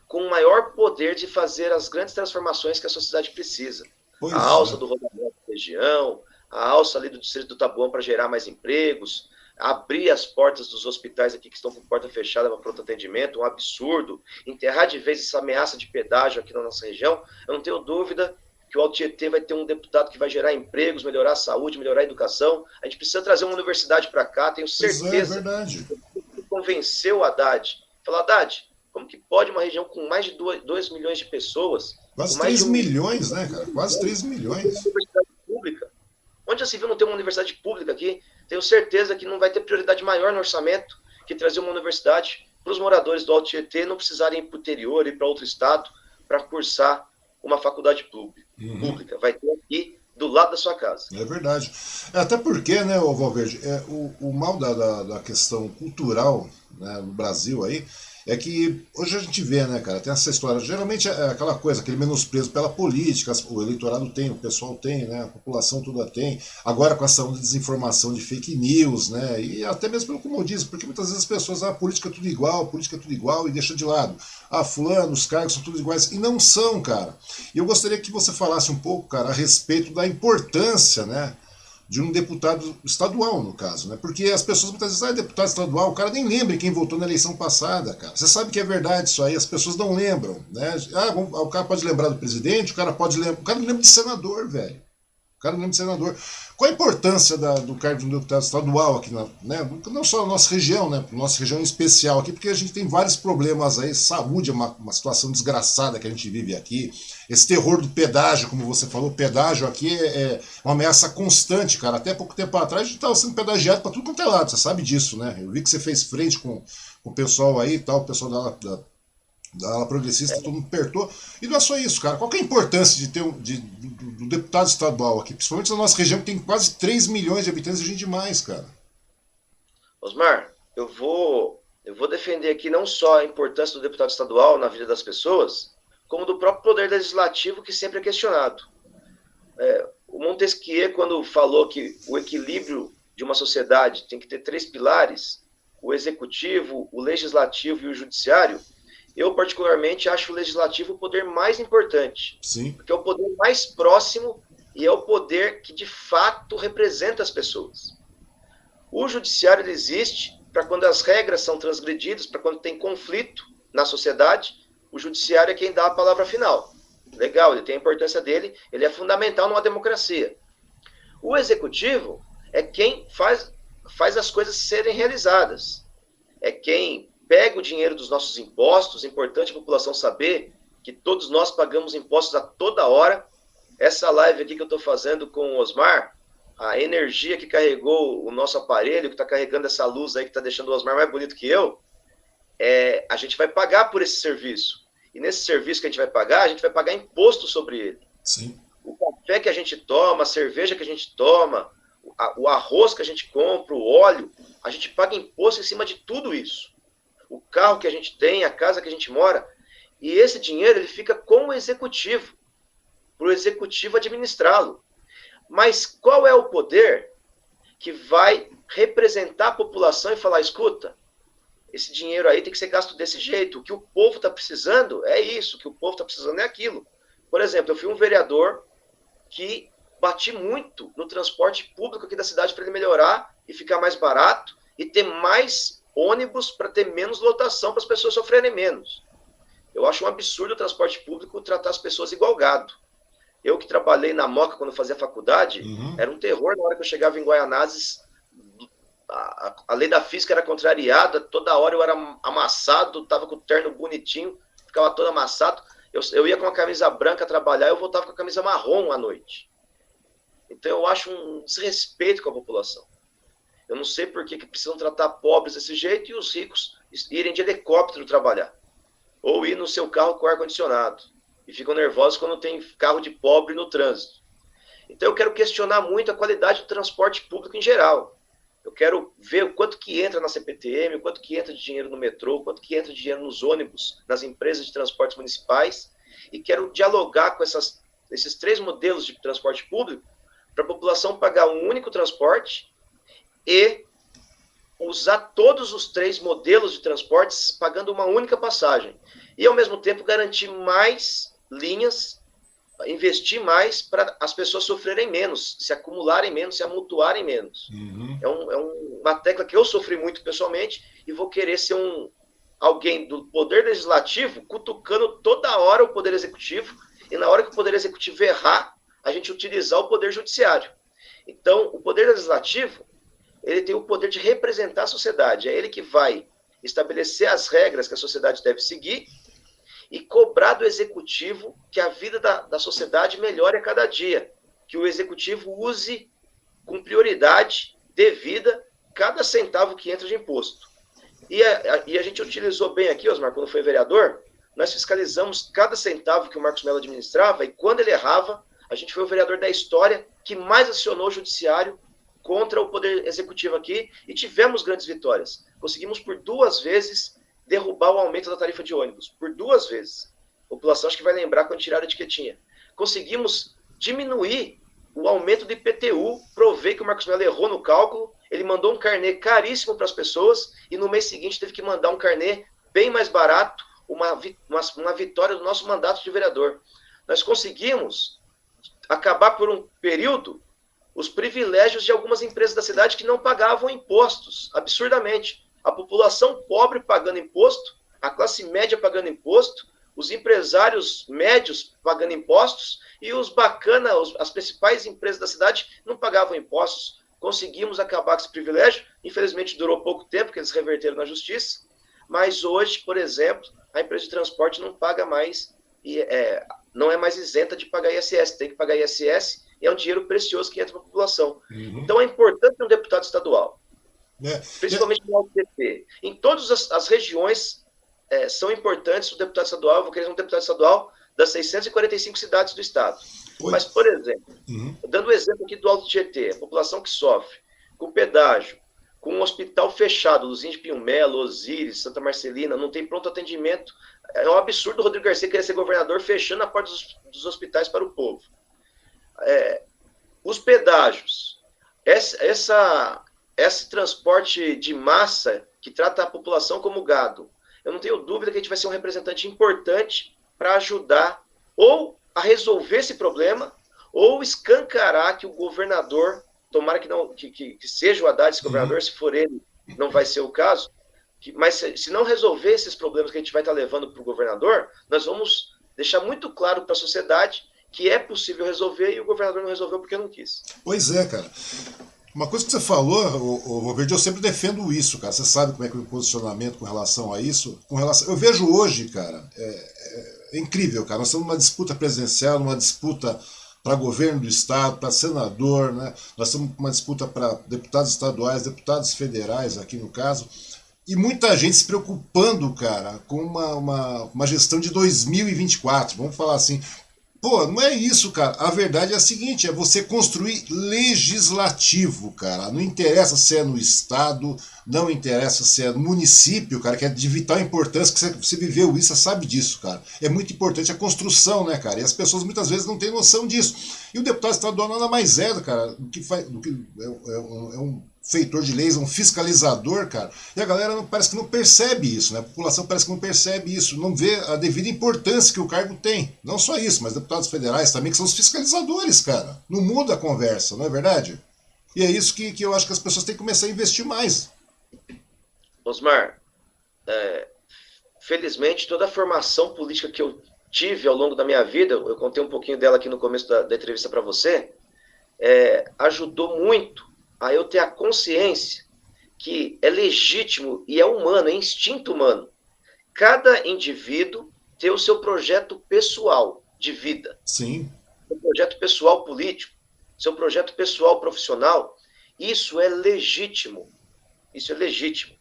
com o maior poder de fazer as grandes transformações que a sociedade precisa. A alça do rodamento da região, a alça ali do distrito do Taboão para gerar mais empregos, abrir as portas dos hospitais aqui que estão com porta fechada para pronto atendimento, um absurdo, enterrar de vez essa ameaça de pedágio aqui na nossa região. Eu não tenho dúvida que o Alto Tietê vai ter um deputado que vai gerar empregos, melhorar a saúde, melhorar a educação. A gente precisa trazer uma universidade para cá, tenho certeza. É verdade. Que convenceu o Haddad. Falou, Haddad, como que pode uma região com mais de 2 milhões de pessoas... Quase 3 milhões, né, cara? Quase 3 milhões. Universidade pública. Onde já se viu não ter uma universidade pública aqui? Tenho certeza que não vai ter prioridade maior no orçamento que trazer uma universidade para os moradores do Alto Tietê não precisarem ir para o interior, ir para outro estado para cursar uma faculdade pública. Vai ter aqui do lado da sua casa. É verdade. Até porque, né, Valverde, o mal da questão cultural, né, no Brasil aí, é que hoje a gente vê, né, cara, tem essa história, geralmente é aquela coisa, aquele menosprezo pela política, o eleitorado tem, o pessoal tem, né, a população toda tem, agora com essa onda de desinformação, de fake news, né, e até mesmo pelo comodismo, porque muitas vezes as pessoas, a política é tudo igual, e deixa de lado. Fulano, os cargos são todos iguais, e não são, cara. E eu gostaria que você falasse um pouco, cara, a respeito da importância, né, de um deputado estadual, no caso, né? Porque as pessoas muitas vezes, deputado estadual, o cara nem lembra quem votou na eleição passada, cara. Você sabe que é verdade isso aí, as pessoas não lembram, né? O cara pode lembrar do presidente, o cara não lembra de senador, velho. O cara não lembra de senador. Qual a importância do cargo de um deputado estadual aqui, né? Não só na nossa região, né? Nossa região em especial aqui, porque a gente tem vários problemas aí, saúde é uma situação desgraçada que a gente vive aqui. Esse terror do pedágio, como você falou, pedágio aqui é uma ameaça constante, cara. Até pouco tempo atrás a gente estava sendo pedagiado para tudo quanto é lado, você sabe disso, né? Eu vi que você fez frente com o pessoal aí, tal, o pessoal da ala progressista, todo mundo apertou. E não é só isso, cara. Qual que é a importância de ter do deputado estadual aqui? Principalmente na nossa região, que tem quase 3 milhões de habitantes e gente demais, cara. Osmar, eu vou defender aqui não só a importância do deputado estadual na vida das pessoas, como do próprio poder legislativo, que sempre é questionado. O Montesquieu, quando falou que o equilíbrio de uma sociedade tem que ter 3 pilares, o executivo, o legislativo e o judiciário, eu particularmente acho o legislativo o poder mais importante. Sim. Porque é o poder mais próximo e é o poder que de fato representa as pessoas. O judiciário ele existe para quando as regras são transgredidas, para quando tem conflito na sociedade, o judiciário é quem dá a palavra final. Legal, ele tem a importância dele, ele é fundamental numa democracia. O executivo é quem faz as coisas serem realizadas. É quem pega o dinheiro dos nossos impostos, é importante a população saber que todos nós pagamos impostos a toda hora. Essa live aqui que eu estou fazendo com o Osmar, a energia que carregou o nosso aparelho, que está carregando essa luz aí, que está deixando o Osmar mais bonito que eu, a gente vai pagar por esse serviço. E nesse serviço que a gente vai pagar imposto sobre ele. Sim. O café que a gente toma, a cerveja que a gente toma, o arroz que a gente compra, o óleo, a gente paga imposto em cima de tudo isso. O carro que a gente tem, a casa que a gente mora, e esse dinheiro ele fica com o executivo, para o executivo administrá-lo. Mas qual é o poder que vai representar a população e falar, escuta, esse dinheiro aí tem que ser gasto desse jeito, o que o povo está precisando é isso, o que o povo está precisando é aquilo. Por exemplo, eu fui um vereador que bati muito no transporte público aqui da cidade para ele melhorar e ficar mais barato e ter mais ônibus para ter menos lotação para as pessoas sofrerem menos. Eu acho um absurdo o transporte público tratar as pessoas igual gado. Eu que trabalhei na Moca quando fazia faculdade, era um terror na hora que eu chegava em Guaianazes. A lei da física era contrariada, toda hora eu era amassado, estava com o terno bonitinho, ficava todo amassado. Eu ia com a camisa branca trabalhar, eu voltava com a camisa marrom à noite. Então eu acho um desrespeito com a população. Eu não sei por que precisam tratar pobres desse jeito e os ricos irem de helicóptero trabalhar. Ou ir no seu carro com ar-condicionado. E ficam nervosos quando tem carro de pobre no trânsito. Então eu quero questionar muito a qualidade do transporte público em geral. Eu quero ver o quanto que entra na CPTM, o quanto que entra de dinheiro no metrô, o quanto que entra de dinheiro nos ônibus, nas empresas de transportes municipais. E quero dialogar com esses 3 modelos de transporte público para a população pagar um único transporte e usar todos os 3 modelos de transportes pagando uma única passagem. E, ao mesmo tempo, garantir mais linhas, investir mais para as pessoas sofrerem menos, se acumularem menos, se amontoarem menos. É uma tecla que eu sofri muito pessoalmente e vou querer ser alguém do Poder Legislativo cutucando toda hora o Poder Executivo e na hora que o Poder Executivo errar, a gente utilizar o Poder Judiciário. Então, o Poder Legislativo, ele tem o poder de representar a sociedade. É ele que vai estabelecer as regras que a sociedade deve seguir e cobrar do Executivo que a vida da sociedade melhore a cada dia. Que o Executivo use com prioridade devida cada centavo que entra de imposto. E a gente utilizou bem aqui, Osmar, quando foi vereador, nós fiscalizamos cada centavo que o Marcos Mello administrava e quando ele errava, a gente foi o vereador da história que mais acionou o judiciário contra o Poder Executivo aqui e tivemos grandes vitórias. Conseguimos por 2 vezes derrubar o aumento da tarifa de ônibus. Por 2 vezes. A população acho que vai lembrar quando tiraram a etiquetinha. Conseguimos diminuir o aumento do IPTU. Provei que o Marcos Mello errou no cálculo. Ele mandou um carnê caríssimo para as pessoas e no mês seguinte teve que mandar um carnê bem mais barato, uma vitória do nosso mandato de vereador. Nós conseguimos acabar por um período os privilégios de algumas empresas da cidade que não pagavam impostos, absurdamente. A população pobre pagando imposto, a classe média pagando imposto, os empresários médios pagando impostos e os bacanas, as principais empresas da cidade não pagavam impostos. Conseguimos acabar com esse privilégio, infelizmente durou pouco tempo, que eles reverteram na justiça, mas hoje, por exemplo, a empresa de transporte não paga mais, não é mais isenta de pagar ISS, tem que pagar ISS, e é um dinheiro precioso que entra para a população. Então é importante um deputado estadual, principalmente no UTP. Em todas as regiões são importantes o deputado estadual. Eu vou querer um deputado estadual das 645 cidades do estado. Mas, por exemplo, dando o exemplo aqui do Alto Tietê, a população que sofre com pedágio, com um hospital fechado, Luzinho de Pinho Melo, Osíris, Santa Marcelina, não tem pronto atendimento. É um absurdo o Rodrigo Garcia querer ser governador fechando a porta dos hospitais para o povo. Os pedágios, esse transporte de massa que trata a população como gado, eu não tenho dúvida que a gente vai ser um representante importante para ajudar ou a resolver esse problema ou escancarar que o governador, tomara que seja o Haddad esse governador, se for ele, não vai ser o caso, mas se não resolver esses problemas que a gente vai estar levando para o governador, nós vamos deixar muito claro para a sociedade que é possível resolver e o governador não resolveu porque não quis. Pois é, cara. Uma coisa que você falou, Valverde, eu sempre defendo isso, cara. Você sabe como é que é o meu posicionamento com relação a isso. Eu vejo hoje, cara, é incrível, cara. Nós estamos numa disputa presidencial, numa disputa para governo do estado, para senador, né? Nós estamos com uma disputa para deputados estaduais, deputados federais, aqui no caso. E muita gente se preocupando, cara, com uma gestão de 2024, vamos falar assim. Pô, não é isso, cara. A verdade é a seguinte: é você construir legislativo, cara. Não interessa se é no estado, não interessa se é no município, cara, que é de vital importância, que você viveu isso, você sabe disso, cara. É muito importante a construção, né, cara? E as pessoas muitas vezes não têm noção disso. E o deputado estadual nada mais é, cara, do que faz. Do que é um feitor de leis, um fiscalizador, cara. E a galera parece que não percebe isso, né? A população parece que não percebe isso, não vê a devida importância que o cargo tem. Não só isso, mas deputados federais também, que são os fiscalizadores, cara. Não muda a conversa, não é verdade? E é isso que eu acho que as pessoas têm que começar a investir mais. Osmar, felizmente toda a formação política que eu tive ao longo da minha vida, eu contei um pouquinho dela aqui no começo da entrevista para você, ajudou muito a eu ter a consciência que é legítimo e é humano, é instinto humano. Cada indivíduo ter o seu projeto pessoal de vida, Sim, seu projeto pessoal político, seu projeto pessoal profissional. Isso é legítimo. Isso é legítimo.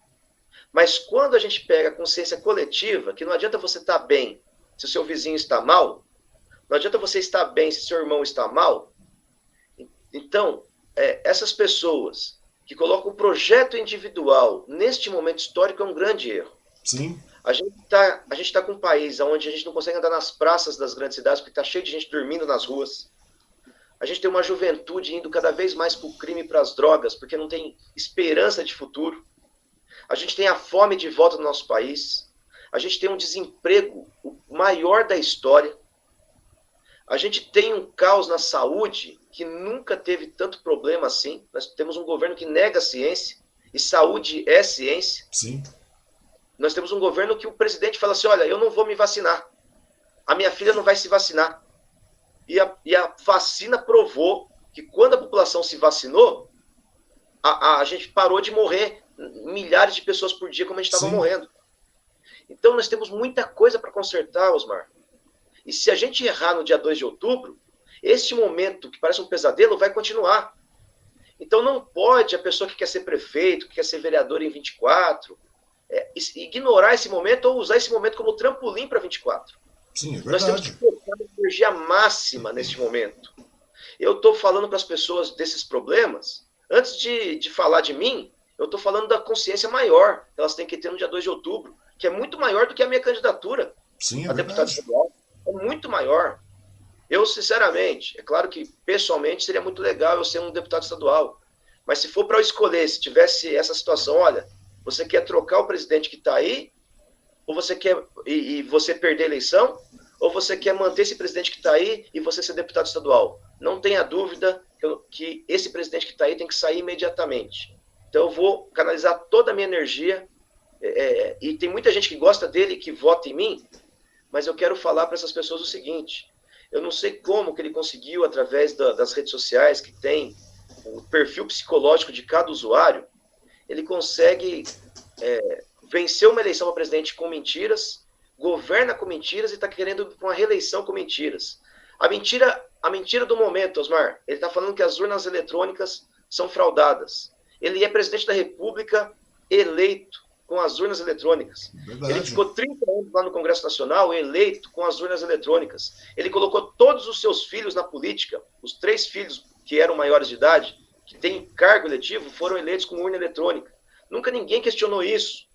Mas quando a gente pega a consciência coletiva, que não adianta você estar bem se o seu vizinho está mal, não adianta você estar bem se seu irmão está mal. Então, essas pessoas que colocam o projeto individual neste momento histórico é um grande erro. sim, A gente tá com um país onde a gente não consegue andar nas praças das grandes cidades porque está cheio de gente dormindo nas ruas. A gente tem uma juventude indo cada vez mais para o crime e para as drogas porque não tem esperança de futuro. A gente tem a fome de volta no nosso país. A gente tem um desemprego maior da história. A gente tem um caos na saúde que nunca teve tanto problema assim. Nós temos um governo que nega a ciência, e saúde é ciência. sim, Nós temos um governo que o presidente fala assim: olha, eu não vou me vacinar. A minha filha não vai se vacinar. E a vacina provou que quando a população se vacinou, a gente parou de morrer milhares de pessoas por dia como a gente estava sim, morrendo. Então nós temos muita coisa para consertar, Osmar. E se a gente errar no dia 2 de outubro, este momento que parece um pesadelo vai continuar. Então não pode a pessoa que quer ser prefeito, que quer ser vereador em 24, ignorar esse momento ou usar esse momento como trampolim para 24. sim, é Nós temos que verdade. focar na energia máxima neste momento. Eu estou falando para as pessoas desses problemas, antes de falar de mim, eu estou falando da consciência maior que elas têm que ter no dia 2 de outubro, que é muito maior do que a minha candidatura Sim, é a deputado verdade. estadual. É muito maior. Eu, sinceramente, é claro que pessoalmente seria muito legal eu ser um deputado estadual, mas se for para eu escolher, se tivesse essa situação, olha, você quer trocar o presidente que está aí, ou você quer e você perder a eleição, ou você quer manter esse presidente que está aí e você ser deputado estadual. Não tenha dúvida que esse presidente que está aí tem que sair imediatamente. Então eu vou canalizar toda a minha energia, e tem muita gente que gosta dele, que vota em mim, mas eu quero falar para essas pessoas o seguinte: eu não sei como que ele conseguiu, através das redes sociais, que tem o perfil psicológico de cada usuário, ele consegue vencer uma eleição para presidente com mentiras, governa com mentiras e está querendo uma reeleição com mentiras. A mentira do momento, Osmar, ele está falando que as urnas eletrônicas são fraudadas. Ele é presidente da República eleito com as urnas eletrônicas. Ele Verdade. ficou 30 anos lá no Congresso Nacional eleito com as urnas eletrônicas. Ele colocou todos os seus filhos na política, os 3 filhos que eram maiores de idade, que têm cargo eletivo, foram eleitos com urna eletrônica. Nunca ninguém questionou isso.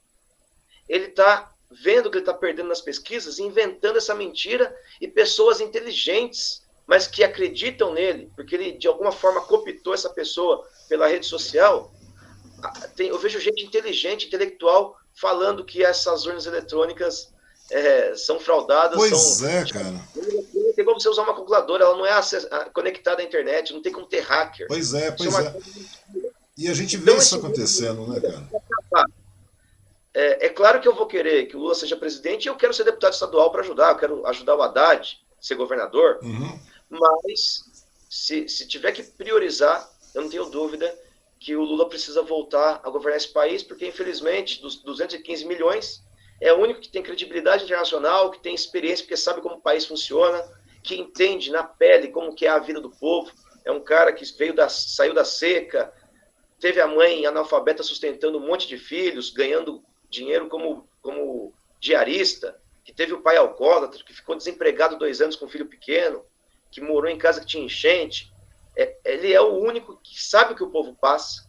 Ele está vendo que ele está perdendo nas pesquisas, inventando essa mentira, e pessoas inteligentes, mas que acreditam nele, porque ele de alguma forma cooptou essa pessoa pela rede social. Eu vejo gente inteligente, intelectual, falando que essas urnas eletrônicas são fraudadas, Pois é, cara. tem como você usar uma calculadora, ela não é conectada à internet, não tem como ter hacker. Pois é, Isso é pois uma é. coisa mentira. E a gente vê Então, isso esse acontecendo, né, cara? é claro que eu vou querer que o Lula seja presidente e eu quero ser deputado estadual para ajudar, eu quero ajudar o Haddad a ser governador, Uhum. mas se tiver que priorizar, eu não tenho dúvida que o Lula precisa voltar a governar esse país, porque infelizmente dos 215 milhões é o único que tem credibilidade internacional, que tem experiência, porque sabe como o país funciona, que entende na pele como que é a vida do povo. É um cara que saiu da seca, teve a mãe analfabeta sustentando um monte de filhos, ganhando dinheiro como diarista, que teve o pai alcoólatra, que ficou desempregado 2 anos com um filho pequeno. que morou em casa que tinha enchente, ele é o único que sabe o que o povo passa,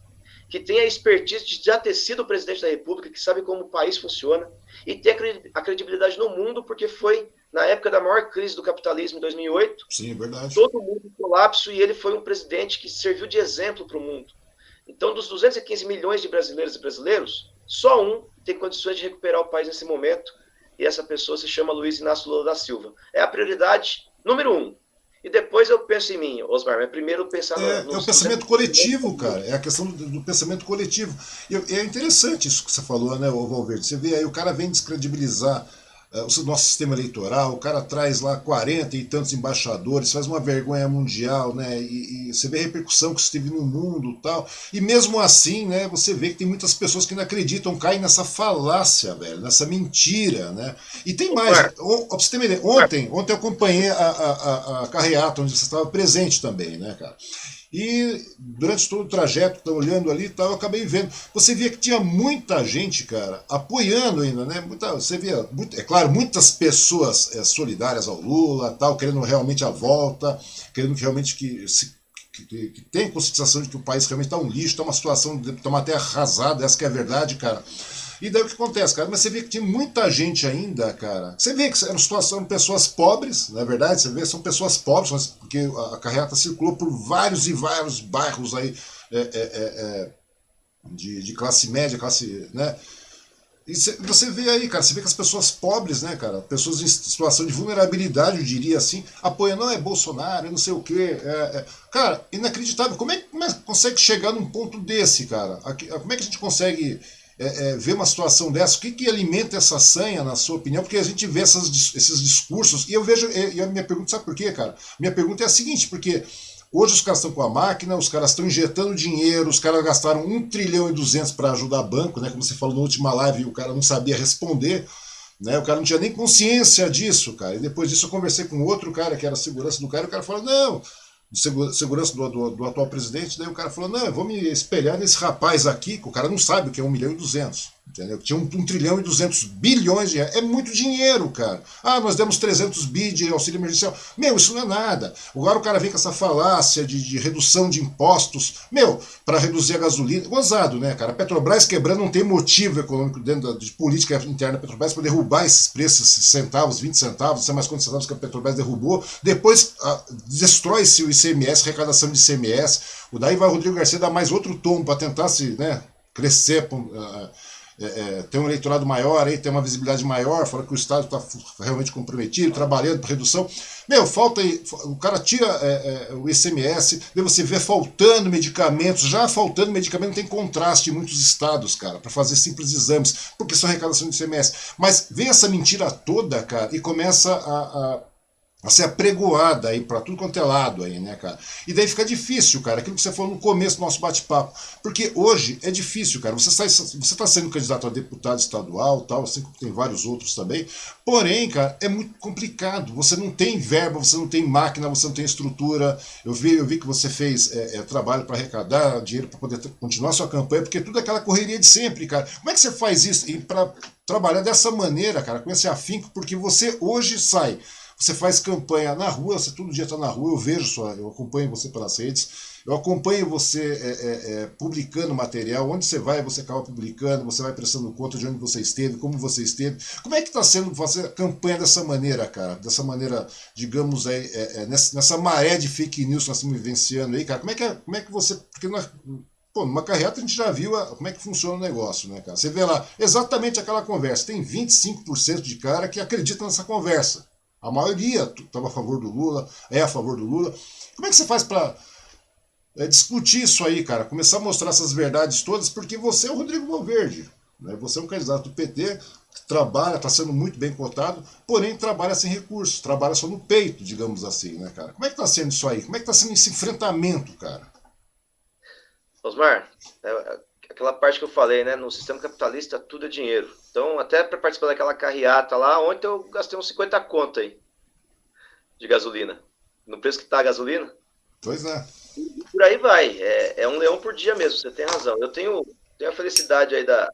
que tem a expertise de já ter sido o presidente da República, que sabe como o país funciona, e tem a credibilidade no mundo, porque foi na época da maior crise do capitalismo, em 2008, Sim, é verdade. todo mundo em colapso, e ele foi um presidente que serviu de exemplo para o mundo. Então, dos 215 milhões de brasileiros e brasileiros, só um tem condições de recuperar o país nesse momento, e essa pessoa se chama Luiz Inácio Lula da Silva. É a prioridade número 1. E depois eu penso em mim, Osmar, mas primeiro pensar É o nos pensamento coletivo, cara. É a questão do pensamento coletivo. E é interessante isso que você falou, né, Valverde? Você vê aí, o cara vem descredibilizar o nosso sistema eleitoral, o cara traz lá 40 e tantos embaixadores, faz uma vergonha mundial, né? E você vê a repercussão que isso teve no mundo e tal. E mesmo assim, né, você vê que tem muitas pessoas que não acreditam, caem nessa falácia, velho, nessa mentira, né? E tem mais, Osmar, pra você ter uma ideia, ontem eu acompanhei a carreata onde você estava presente também, né, cara? E durante todo o trajeto, tá olhando ali e tal, eu acabei vendo. Você via que tinha muita gente, cara, apoiando ainda, né? Você via, é claro, muitas pessoas solidárias ao Lula, tal, querendo realmente a volta, querendo realmente que tem conscientização de que o país realmente está um lixo, está uma situação, está uma terra arrasada, essa que é a verdade, cara. E daí o que acontece, cara? Mas você vê que tinha muita gente ainda, cara. Você vê que eram pessoas pobres, na verdade, você vê, são pessoas pobres, porque a carreata circulou por vários e vários bairros aí de classe média, classe, né? E você vê aí, cara, você vê que as pessoas pobres, né, cara, pessoas em situação de vulnerabilidade, eu diria assim, apoiando, não, é Bolsonaro, eu não sei o quê. Cara, inacreditável. Como é que consegue chegar num ponto desse, cara? Como é que a gente consegue ver uma situação dessa? O que alimenta essa sanha, na sua opinião? Porque a gente vê esses discursos, e eu vejo, e a minha pergunta, sabe por quê, cara? Minha pergunta é a seguinte, porque hoje os caras estão com a máquina, os caras estão injetando dinheiro, os caras gastaram 1 trilhão e 200 para ajudar banco, né? Como você falou na última live, o cara não sabia responder, né? O cara não tinha nem consciência disso, cara. E depois disso eu conversei com outro cara que era segurança do cara, e o cara falou, não, segurança do atual presidente, daí o cara falou, não, eu vou me espelhar nesse rapaz aqui, que o cara não sabe o que é 1 milhão e 200. Entendeu? Tinha 1 trilhão e 200 bilhões de reais. É muito dinheiro, cara. Ah, nós demos 300 bi de auxílio emergencial. Meu, isso não é nada. Agora o cara vem com essa falácia de redução de impostos. Meu, para reduzir a gasolina. Gozado, né, cara? A Petrobras quebrando não tem motivo econômico dentro de política interna da Petrobras para derrubar esses preços, esses centavos, 20 centavos, não sei mais quantos centavos que a Petrobras derrubou. Depois destrói-se o ICMS, arrecadação de ICMS. O daí vai o Rodrigo Garcia dar mais outro tom para tentar se, né, crescer. Tem um eleitorado maior, aí tem uma visibilidade maior, fala que o Estado está realmente comprometido, trabalhando para redução. Meu, falta aí, o cara tira o ICMS, daí você vê faltando medicamentos, já faltando medicamento, tem contraste em muitos estados, cara, para fazer simples exames, porque são arrecadação de ICMS. Mas vem essa mentira toda, cara, e começa a ser apregoada aí pra tudo quanto é lado aí, né, cara? E daí fica difícil, cara, aquilo que você falou no começo do nosso bate-papo. Porque hoje é difícil, cara. Você tá sendo candidato a deputado estadual, tal, assim como tem vários outros também. Porém, cara, é muito complicado. Você não tem verba, você não tem máquina, você não tem estrutura. Eu vi que você fez trabalho para arrecadar dinheiro para poder continuar sua campanha, porque tudo é aquela correria de sempre, cara. Como é que você faz isso? E para trabalhar dessa maneira, cara, com esse afinco, porque você hoje sai. Você faz campanha na rua, você todo dia está na rua, eu vejo eu acompanho você pelas redes, eu acompanho você publicando material, onde você vai, você acaba publicando, você vai prestando conta de onde você esteve, como você esteve. Como é que está sendo fazer campanha dessa maneira, cara? Dessa maneira, digamos, nessa maré de fake news que nós estamos vivenciando aí, cara? Como é que você... Porque pô, numa carreata a gente já viu como é que funciona o negócio, né, cara? Você vê lá exatamente aquela conversa, tem 25% de cara que acredita nessa conversa. A maioria estava a favor do Lula, é a favor do Lula. Como é que você faz para discutir isso aí, cara? Começar a mostrar essas verdades todas, porque você é o Rodrigo Valverde. Né? Você é um candidato do PT, que trabalha, está sendo muito bem cotado, porém trabalha sem recursos, trabalha só no peito, digamos assim, né, cara? Como é que está sendo isso aí? Como é que está sendo esse enfrentamento, cara? Osmar, aquela parte que eu falei, né? No sistema capitalista tudo é dinheiro. Então, até para participar daquela carreata lá, ontem eu gastei uns 50 conto aí de gasolina. No preço que tá a gasolina. Pois é. E por aí vai. É um leão por dia mesmo, você tem razão. Eu tenho a felicidade aí da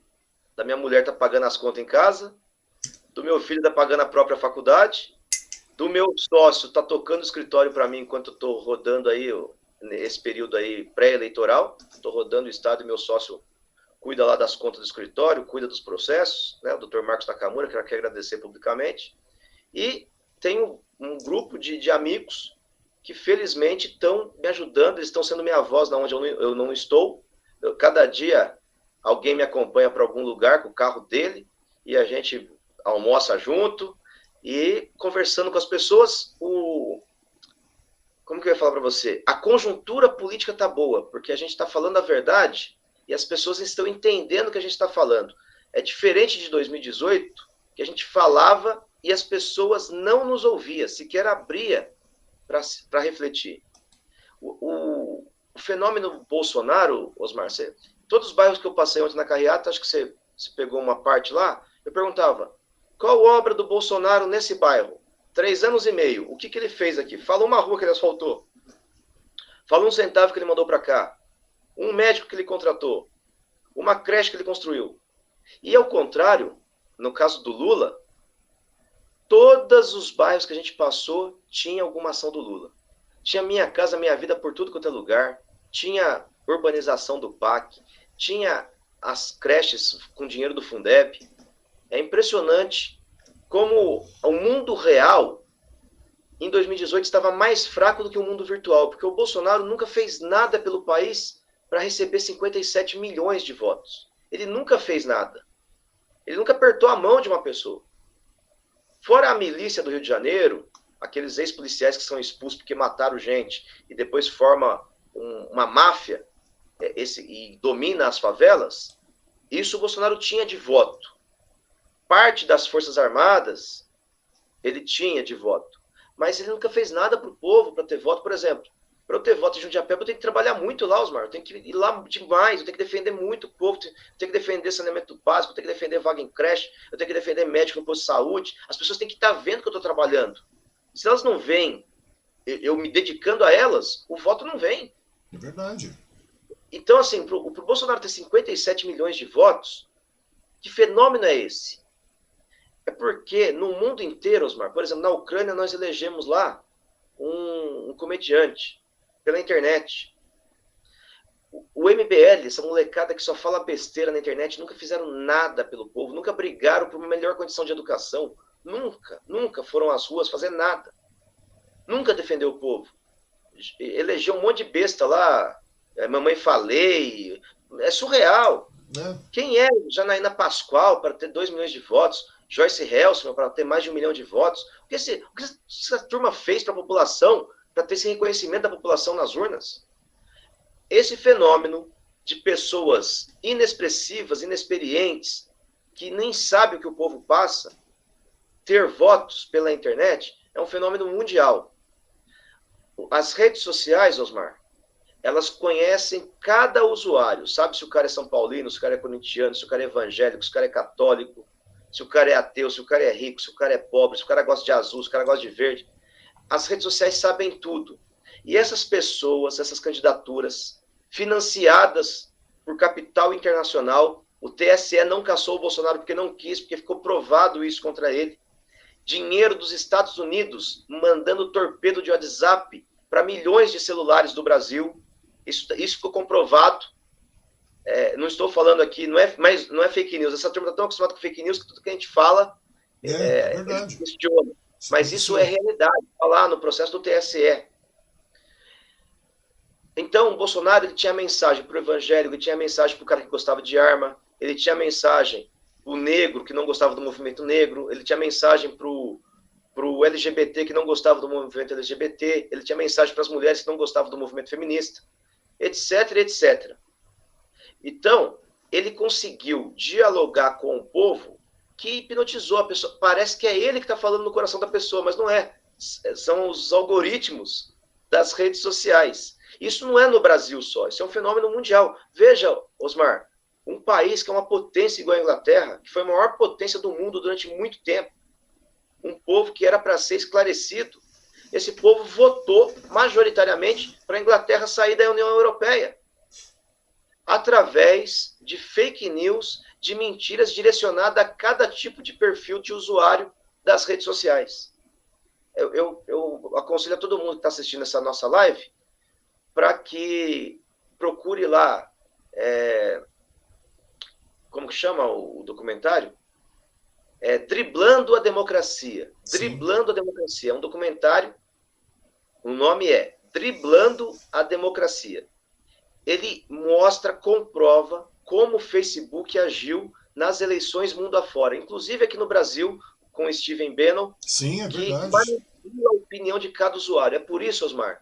minha mulher tá pagando as contas em casa, do meu filho tá pagando a própria faculdade, do meu sócio tá tocando o escritório para mim enquanto eu estou rodando aí esse período aí pré-eleitoral, estou rodando o estado e meu sócio cuida lá das contas do escritório, cuida dos processos, né? O doutor Marcos Nakamura, que eu quero agradecer publicamente. E tenho um grupo de amigos que felizmente estão me ajudando, eles estão sendo minha voz onde eu não estou. Cada dia alguém me acompanha para algum lugar com o carro dele e a gente almoça junto e conversando com as pessoas. Como que eu ia falar para você? A conjuntura política está boa, porque a gente está falando a verdade e as pessoas estão entendendo o que a gente está falando. É diferente de 2018, que a gente falava e as pessoas não nos ouviam, sequer abria para refletir. O fenômeno Bolsonaro, Osmar, todos os bairros que eu passei ontem na carreata, acho que você pegou uma parte lá, eu perguntava, qual obra do Bolsonaro nesse bairro? 3 anos e meio, o que ele fez aqui? Fala uma rua que ele asfaltou. Fala um centavo que ele mandou para cá. Um médico que ele contratou. Uma creche que ele construiu. E ao contrário, no caso do Lula, todos os bairros que a gente passou tinha alguma ação do Lula. Tinha Minha Casa Minha Vida por tudo quanto é lugar, tinha urbanização do PAC, tinha as creches com dinheiro do Fundeb. É impressionante como o mundo real, em 2018, estava mais fraco do que o mundo virtual, porque o Bolsonaro nunca fez nada pelo país para receber 57 milhões de votos. Ele nunca fez nada. Ele nunca apertou a mão de uma pessoa. Fora a milícia do Rio de Janeiro, aqueles ex-policiais que são expulsos porque mataram gente e depois forma uma máfia e domina as favelas, isso o Bolsonaro tinha de voto. Parte das Forças Armadas ele tinha de voto. Mas ele nunca fez nada para o povo, para ter voto. Por exemplo, para eu ter voto em Jundiapeba, eu tenho que trabalhar muito lá, Osmar. Eu tenho que ir lá demais, eu tenho que defender muito o povo, eu tenho que defender saneamento básico, eu tenho que defender vaga em creche, eu tenho que defender médico no posto de saúde. As pessoas têm que estar vendo que eu estou trabalhando. Se elas não veem eu me dedicando a elas, o voto não vem. É verdade. Então, assim, para o Bolsonaro ter 57 milhões de votos, que fenômeno é esse? É porque no mundo inteiro, Osmar, por exemplo, na Ucrânia nós elegemos lá um comediante pela internet. O MBL, essa molecada que só fala besteira na internet, nunca fizeram nada pelo povo, nunca brigaram por uma melhor condição de educação, nunca foram às ruas fazer nada. Nunca defendeu o povo. Elegeu um monte de besta lá, Mamãe Falei, é surreal. Quem é Janaína Pascoal para ter 2 milhões de votos? Joyce Helson para ter mais de 1 milhão de votos? O que essa turma fez para a população, para ter esse reconhecimento da população nas urnas? Esse fenômeno de pessoas inexpressivas, inexperientes, que nem sabem o que o povo passa, ter votos pela internet, é um fenômeno mundial. As redes sociais, Osmar, elas conhecem cada usuário, sabe se o cara é São Paulino, se o cara é corintiano, se o cara é evangélico, se o cara é católico, se o cara é ateu, se o cara é rico, se o cara é pobre, se o cara gosta de azul, se o cara gosta de verde. As redes sociais sabem tudo. E essas pessoas, essas candidaturas, financiadas por capital internacional, o TSE não cassou o Bolsonaro porque não quis, porque ficou provado isso contra ele. Dinheiro dos Estados Unidos mandando torpedo de WhatsApp para milhões de celulares do Brasil. Isso ficou comprovado. Não estou falando aqui, não é fake news. Essa turma está tão acostumada com fake news que tudo que a gente fala é verdade. Questiona. Mas isso é realidade, está lá no processo do TSE. Então, o Bolsonaro ele tinha mensagem para o evangélico, ele tinha mensagem para o cara que gostava de arma, ele tinha mensagem para o negro que não gostava do movimento negro, ele tinha mensagem para o LGBT que não gostava do movimento LGBT, ele tinha mensagem para as mulheres que não gostavam do movimento feminista, etc, etc. Então, ele conseguiu dialogar com o povo que hipnotizou a pessoa. Parece que é ele que está falando no coração da pessoa, mas não é. São os algoritmos das redes sociais. Isso não é no Brasil só, isso é um fenômeno mundial. Veja, Osmar, um país que é uma potência igual a Inglaterra, que foi a maior potência do mundo durante muito tempo, um povo que era para ser esclarecido, esse povo votou majoritariamente para a Inglaterra sair da União Europeia, através de fake news, de mentiras direcionadas a cada tipo de perfil de usuário das redes sociais. eu aconselho a todo mundo que está assistindo essa nossa live para que procure lá, como que chama o documentário? Driblando a Democracia. Sim. Driblando a Democracia. É um documentário, o nome é Driblando a Democracia. Ele mostra, comprova como o Facebook agiu nas eleições mundo afora, inclusive aqui no Brasil, com o Stephen Bannon, Sim, é que verdade. manipula a opinião de cada usuário. É por isso, Osmar,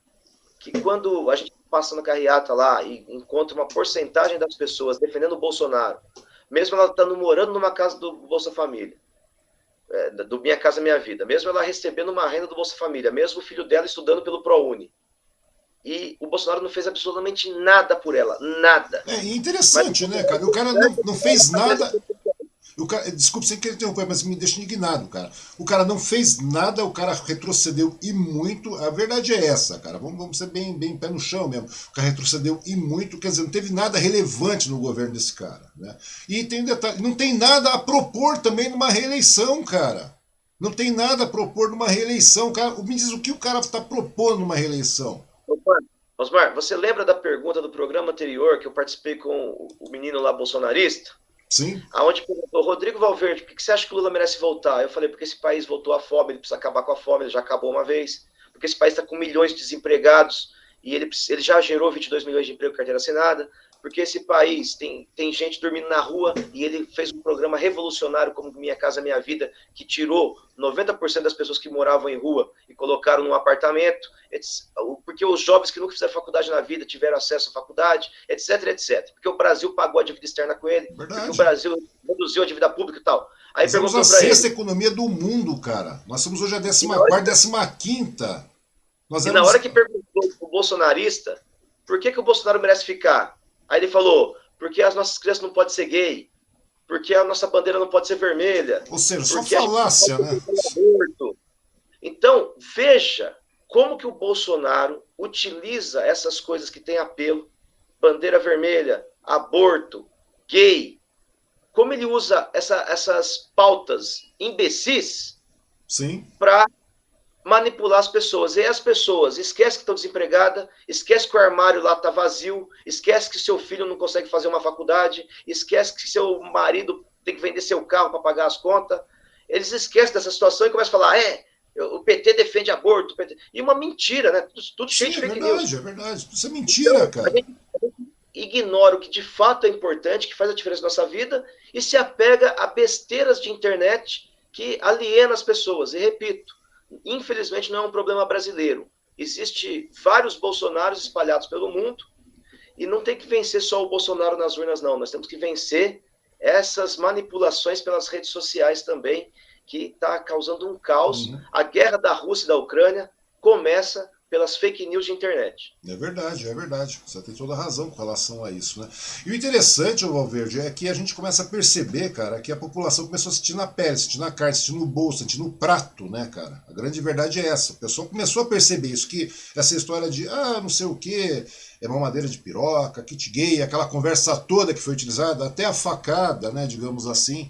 que quando a gente passa na carreata lá e encontra uma porcentagem das pessoas defendendo o Bolsonaro, mesmo ela estando morando numa casa do Bolsa Família, do Minha Casa Minha Vida, mesmo ela recebendo uma renda do Bolsa Família, mesmo o filho dela estudando pelo ProUni, e o Bolsonaro não fez absolutamente nada por ela, nada. É Mas interessante, né, cara? O cara não fez nada. O cara, desculpe sem querer interromper, mas me deixa indignado, cara. O cara não fez nada, o cara retrocedeu e muito. A verdade é essa, cara. Vamos ser bem pé no chão mesmo. O cara retrocedeu e muito, quer dizer, não teve nada relevante no governo desse cara, né? E tem um detalhe, não tem nada a propor também numa reeleição, cara. Não tem nada a propor numa reeleição, cara. Me diz o que o cara está propondo numa reeleição. Osmar, você lembra da pergunta do programa anterior que eu participei com o menino lá bolsonarista? Sim, Aonde perguntou, Rodrigo Valverde, por que você acha que o Lula merece voltar? Eu falei, porque esse país voltou à fome, ele precisa acabar com a fome, ele já acabou uma vez. Porque esse país está com milhões de desempregados e ele já gerou 22 milhões de emprego em carteira assinada. Porque esse país tem gente dormindo na rua e ele fez um programa revolucionário como Minha Casa Minha Vida, que tirou 90% das pessoas que moravam em rua e colocaram num apartamento, porque os jovens que nunca fizeram faculdade na vida tiveram acesso à faculdade, etc, etc. Porque o Brasil pagou a dívida externa com ele, porque o verdade. Brasil reduziu a dívida pública e tal. Aí Nós somos a perguntou para sexta ele, economia do mundo, cara. Nós somos hoje a e 14ª, 15ª. Nós na hora éramos. que perguntou para o bolsonarista por que o Bolsonaro merece ficar, aí ele falou, porque as nossas crianças não podem ser gay, porque a nossa bandeira não pode ser vermelha, Ou seja, só porque a gente não falácia, pode né? ter aborto. Então, veja como que o Bolsonaro utiliza essas coisas que têm apelo, bandeira vermelha, aborto, gay, como ele usa essas pautas imbecis Sim, para manipular as pessoas. E aí as pessoas esquecem que estão desempregadas, esquece que o armário lá está vazio, esquece que seu filho não consegue fazer uma faculdade, esquece que seu marido tem que vender seu carro para pagar as contas. Eles esquecem dessa situação e começam a falar, o PT defende aborto. PT... E uma mentira, né? Tudo cheio sim, de fake news. é verdade. Isso é mentira, Então, a cara. gente ignora o que de fato é importante, que faz a diferença na nossa vida, e se apega a besteiras de internet que aliena as pessoas. E repito, infelizmente não é um problema brasileiro. Existem vários Bolsonaros espalhados pelo mundo, e não tem que vencer só o Bolsonaro nas urnas, não. Nós temos que vencer essas manipulações pelas redes sociais também, que está causando um caos. Uhum. A guerra da Rússia e da Ucrânia começa pelas fake news de internet. É verdade, é verdade. Você tem toda a razão com relação a isso, né? E o interessante, Valverde, é que a gente começa a perceber, cara, que a população começou a sentir na pele, sentir na carne, sentir no bolso, sentir no prato, né, cara? A grande verdade é essa. O pessoal começou a perceber isso, que essa história de, não sei o quê, é mamadeira de piroca, kit gay, aquela conversa toda que foi utilizada, até a facada, né, digamos assim,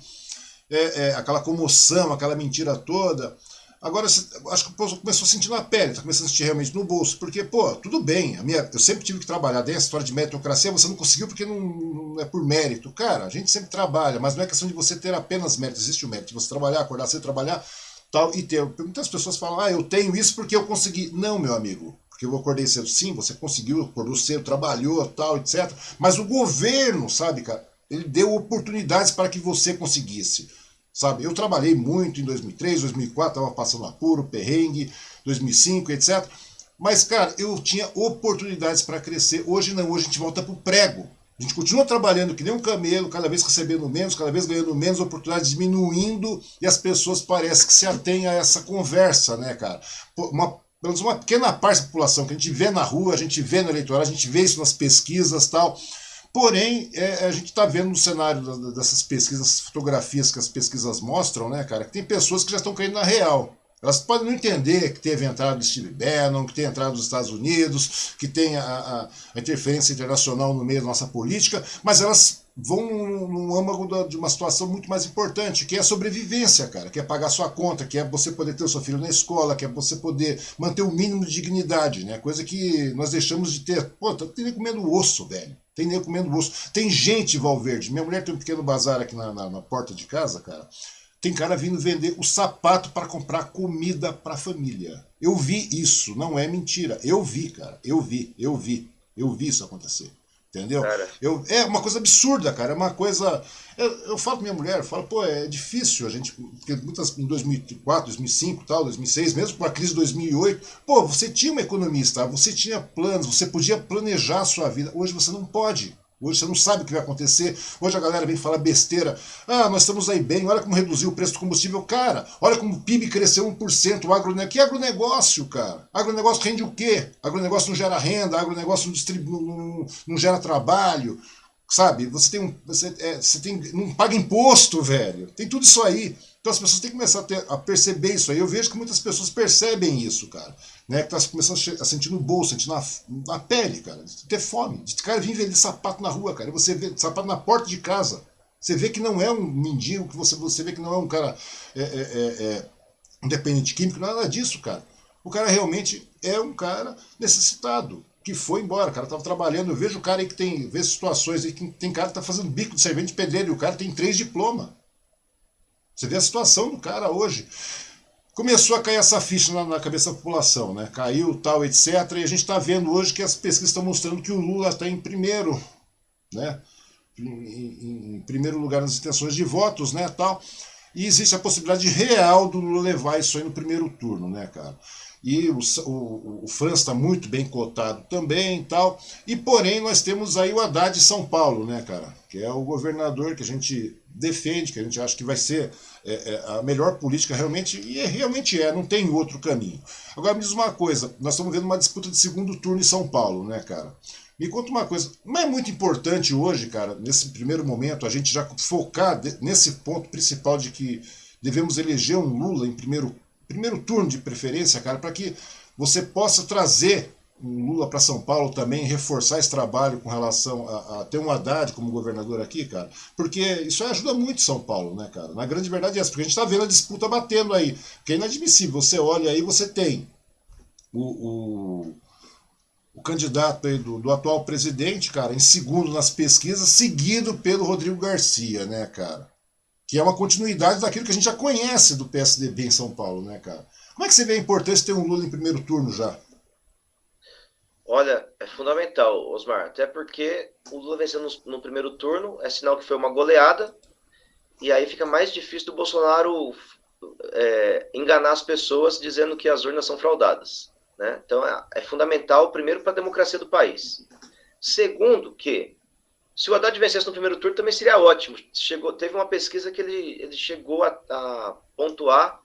aquela comoção, aquela mentira toda. Agora, acho que o povo começou a sentir na pele, está começando a sentir realmente no bolso, porque, pô, tudo bem, eu sempre tive que trabalhar, daí a história de meritocracia, você não conseguiu porque não é por mérito. Cara, a gente sempre trabalha, mas não é questão de você ter apenas mérito, existe o mérito de você trabalhar, acordar cedo, trabalhar, tal, e ter. Muitas pessoas falam, eu tenho isso porque eu consegui. Não, meu amigo, porque eu acordei cedo. Sim, você conseguiu, acordou cedo, trabalhou, tal, etc. Mas o governo, sabe, cara, ele deu oportunidades para que você conseguisse. Sabe, eu trabalhei muito em 2003, 2004, estava passando apuro, perrengue, 2005, etc. Mas, cara, eu tinha oportunidades para crescer. Hoje não, hoje a gente volta pro prego. A gente continua trabalhando que nem um camelo, cada vez recebendo menos, cada vez ganhando menos, oportunidades diminuindo, e as pessoas parecem que se atêm a essa conversa, né, cara? Pelo menos uma pequena parte da população que a gente vê na rua, a gente vê no eleitoral, a gente vê isso nas pesquisas e tal. Porém, a gente está vendo no cenário dessas pesquisas, fotografias que as pesquisas mostram, né, cara, que tem pessoas que já estão caindo na real. Elas podem não entender que teve a entrada do Steve Bannon, que tem a entrada dos Estados Unidos, que tem a interferência internacional no meio da nossa política, mas elas vão no âmago de uma situação muito mais importante, que é a sobrevivência, cara, que é pagar sua conta, que é você poder ter o seu filho na escola, que é você poder manter o mínimo de dignidade, né? Coisa que nós deixamos de ter. Pô, tem nem comendo osso, velho. Tem nem comendo osso. Tem gente, Valverde. Minha mulher tem um pequeno bazar aqui na porta de casa, cara. Tem cara vindo vender o sapato para comprar comida para a família. Eu vi isso, não é mentira. Eu vi, cara. Eu vi isso acontecer. Entendeu? Cara, É uma coisa absurda, cara. É uma coisa. Eu falo com minha mulher, falo, pô, é difícil a gente. Porque muitas, em 2004, 2005, tal, 2006, mesmo com a crise de 2008, pô, você tinha uma economista, você tinha planos, você podia planejar a sua vida. Hoje você não pode. Hoje você não sabe o que vai acontecer. Hoje a galera vem falar besteira. Ah, nós estamos aí bem, olha como reduziu o preço do combustível. Cara, olha como o PIB cresceu 1%. Que agronegócio, cara? Agronegócio rende o quê? Agronegócio não gera renda, agronegócio não gera trabalho. Sabe? Você não paga imposto, velho. Tem tudo isso aí. Então as pessoas têm que começar a perceber isso aí. Eu vejo que muitas pessoas percebem isso, cara. Né, que tá começando a sentir no bolso, sentir na pele, cara, de ter fome, de cara vir vender sapato na rua, cara, e você vê sapato na porta de casa, você vê que não é um mendigo, que você vê que não é um cara um dependente químico, nada disso, cara. O cara realmente é um cara necessitado, que foi embora, o cara tava trabalhando, eu vejo o cara aí que vejo situações aí que tem cara que tá fazendo bico de servente de pedreiro, e o cara tem 3 diplomas. Você vê a situação do cara hoje. Começou a cair essa ficha na cabeça da população, né? Caiu, tal, etc. E a gente está vendo hoje que as pesquisas estão mostrando que o Lula está em primeiro, né? Em primeiro lugar nas intenções de votos, né? Tal. E existe a possibilidade real do Lula levar isso aí no primeiro turno, né, cara? E o França está muito bem cotado também e tal. E porém nós temos aí o Haddad de São Paulo, né, cara? Que é o governador que a gente defende, que a gente acha que vai ser a melhor política realmente, e realmente não tem outro caminho. Agora me diz uma coisa, nós estamos vendo uma disputa de segundo turno em São Paulo, né, cara? Me conta uma coisa, não é muito importante hoje, cara, nesse primeiro momento, a gente já focar nesse ponto principal de que devemos eleger um Lula em primeiro turno de preferência, cara, para que você possa trazer um Lula para São Paulo também, reforçar esse trabalho com relação a ter um Haddad como governador aqui, cara, porque isso ajuda muito São Paulo, né, cara? Na grande verdade é essa, porque a gente está vendo a disputa batendo aí, que é inadmissível. Você olha aí, você tem o candidato aí do atual presidente, cara, em segundo nas pesquisas, seguido pelo Rodrigo Garcia, né, cara? Que é uma continuidade daquilo que a gente já conhece do PSDB em São Paulo, né, cara? Como é que você vê a importância de ter um Lula em primeiro turno já? olha, é fundamental, Osmar, até porque o Lula vencendo no primeiro turno é sinal que foi uma goleada, e aí fica mais difícil do Bolsonaro enganar as pessoas dizendo que as urnas são fraudadas. Né? Então é fundamental, primeiro, para a democracia do país. Segundo, que se o Haddad vencesse no primeiro turno também seria ótimo. Teve uma pesquisa que ele chegou a pontuar,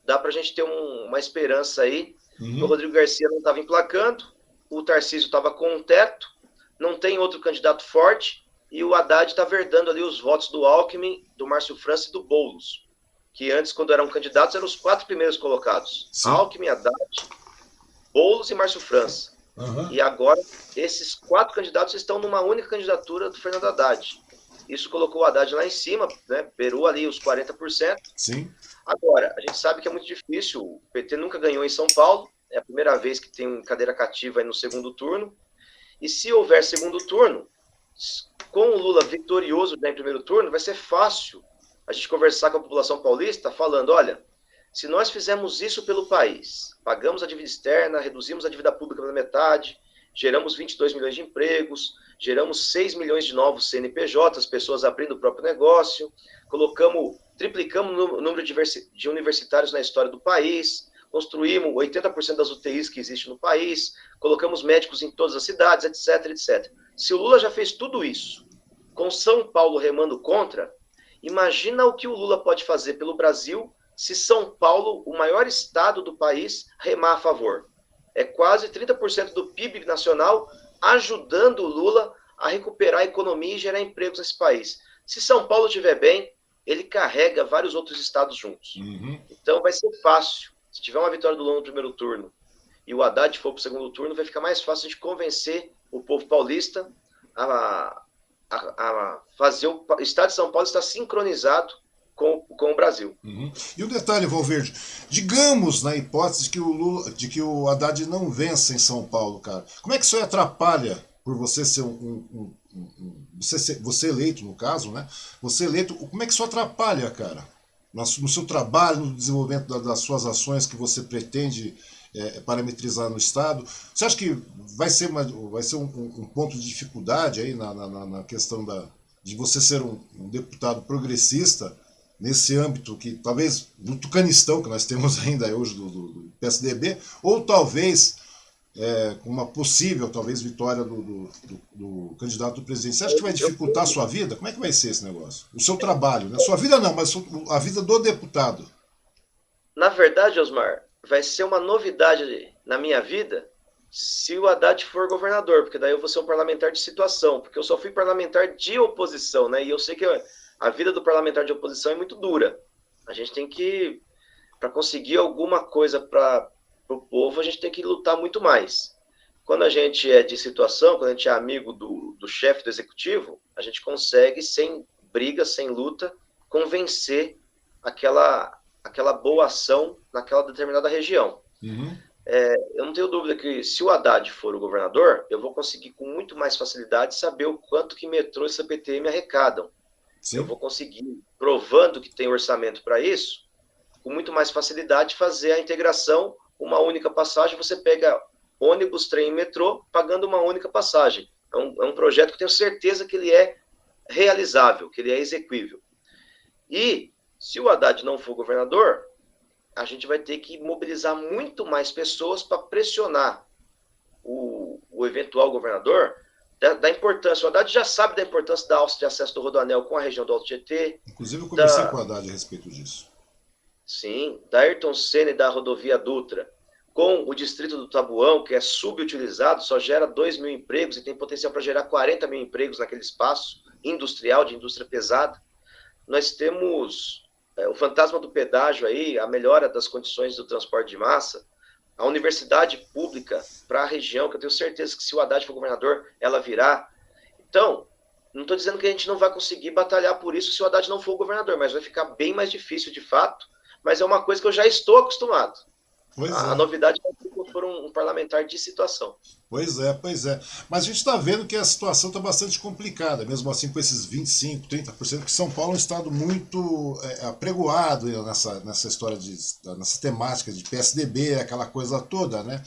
dá para a gente ter uma esperança aí. O Rodrigo Garcia não estava emplacando, o Tarcísio estava com um teto, não tem outro candidato forte, e o Haddad está verdando ali os votos do Alckmin, do Márcio França e do Boulos, que antes, quando eram candidatos, eram os 4 primeiros colocados. Sim. Alckmin, Haddad, Boulos e Márcio França. E agora, esses 4 candidatos estão numa única candidatura do Fernando Haddad. Isso colocou o Haddad lá em cima, né? Beirou ali os 40%. Sim. Agora, a gente sabe que é muito difícil, o PT nunca ganhou em São Paulo, é a primeira vez que tem cadeira cativa aí no segundo turno, e se houver segundo turno, com o Lula vitorioso em primeiro turno, vai ser fácil a gente conversar com a população paulista falando, olha, se nós fizermos isso pelo país, pagamos a dívida externa, reduzimos a dívida pública pela metade, geramos 22 milhões de empregos, geramos 6 milhões de novos CNPJs, pessoas abrindo o próprio negócio, triplicamos o número de universitários na história do país, construímos 80% das UTIs que existem no país, colocamos médicos em todas as cidades, etc, etc. Se o Lula já fez tudo isso, com São Paulo remando contra, imagina o que o Lula pode fazer pelo Brasil se São Paulo, o maior estado do país, remar a favor. É quase 30% do PIB nacional ajudando o Lula a recuperar a economia e gerar empregos nesse país. Se São Paulo estiver bem, ele carrega vários outros estados juntos. Então vai ser fácil Se tiver uma vitória do Lula no primeiro turno e o Haddad for para o segundo turno, vai ficar mais fácil de convencer o povo paulista a fazer o Estado de São Paulo estar sincronizado com o Brasil. Uhum. E um detalhe, Valverde, digamos na hipótese de que o Haddad não vença em São Paulo, cara, como é que isso aí atrapalha por você ser você eleito, no caso, né? Você eleito, como é que isso atrapalha, cara? No seu trabalho, no desenvolvimento das suas ações que você pretende parametrizar no Estado. Você acha que vai ser um ponto de dificuldade aí na questão de você ser um deputado progressista nesse âmbito que talvez no Tucanistão que nós temos ainda hoje do PSDB, ou talvez com uma possível talvez vitória do candidato do presidente? Você acha que vai dificultar a sua vida? Como é que vai ser esse negócio? O seu trabalho, né? Sua vida não, mas a vida do deputado. Na verdade, Osmar, vai ser uma novidade na minha vida se o Haddad for governador, porque daí eu vou ser um parlamentar de situação, porque eu só fui parlamentar de oposição, né? E eu sei que a vida do parlamentar de oposição é muito dura. A gente tem que, para conseguir alguma coisa para o povo, a gente tem que lutar muito mais. Quando a gente é de situação, quando a gente é amigo do chefe do executivo, a gente consegue, sem briga, sem luta, convencer aquela boa ação naquela determinada região. Uhum. Eu não tenho dúvida que se o Haddad for o governador, eu vou conseguir com muito mais facilidade saber o quanto que metrô e CPTM arrecadam. Sim. Eu vou conseguir, provando que tem orçamento para isso, com muito mais facilidade fazer a integração, uma única passagem, você pega ônibus, trem e metrô, pagando uma única passagem. É um projeto que eu tenho certeza que ele é realizável, que ele é exequível. E se o Haddad não for governador, a gente vai ter que mobilizar muito mais pessoas para pressionar o eventual governador da importância. O Haddad já sabe da importância da alça de acesso do Rodoanel com a região do Alto Tietê. Inclusive eu conversei com o Haddad a respeito disso. Sim, da Ayrton Senna e da rodovia Dutra, com o distrito do Tabuão, que é subutilizado, só gera 2 mil empregos e tem potencial para gerar 40 mil empregos naquele espaço industrial, de indústria pesada. Nós temos o fantasma do pedágio aí, a melhora das condições do transporte de massa, a universidade pública para a região, que eu tenho certeza que se o Haddad for governador, ela virá. Então, não estou dizendo que a gente não vai conseguir batalhar por isso se o Haddad não for governador, mas vai ficar bem mais difícil de fato, mas é uma coisa que eu já estou acostumado. A novidade é que eu for um parlamentar de situação. Pois é. Mas a gente está vendo que a situação está bastante complicada, mesmo assim com esses 25%, 30%, que São Paulo é um estado muito apregoado nessa história, nessa temática de PSDB, aquela coisa toda, né?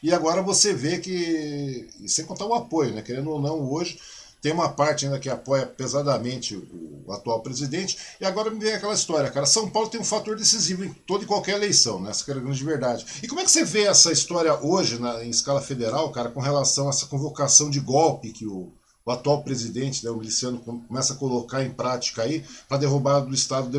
E agora você vê que, sem contar o apoio, né? Querendo ou não, hoje tem uma parte ainda que apoia pesadamente o atual presidente, e agora me vem aquela história, cara, São Paulo tem um fator decisivo em toda e qualquer eleição, né? Essa é a grande verdade. E como é que você vê essa história hoje, em escala federal, cara, com relação a essa convocação de golpe que o atual presidente, né, o miliciano, começa a colocar em prática aí, para derrubar do Estado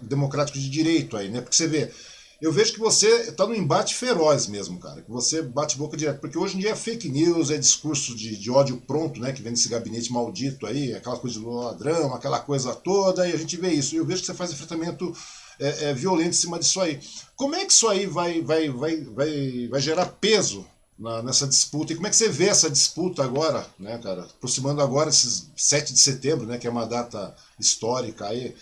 democrático de direito aí, né? Porque você vê, eu vejo que você está num embate feroz mesmo, cara. Que você bate boca direto. Porque hoje em dia é fake news, é discurso de ódio pronto, né? Que vem desse gabinete maldito aí, aquela coisa de ladrão, aquela coisa toda, e a gente vê isso. E eu vejo que você faz enfrentamento violento em cima disso aí. Como é que isso aí vai gerar peso nessa disputa? E como é que você vê essa disputa agora, né, cara? Aproximando agora esses 7 de setembro, né? Que é uma data histórica aí.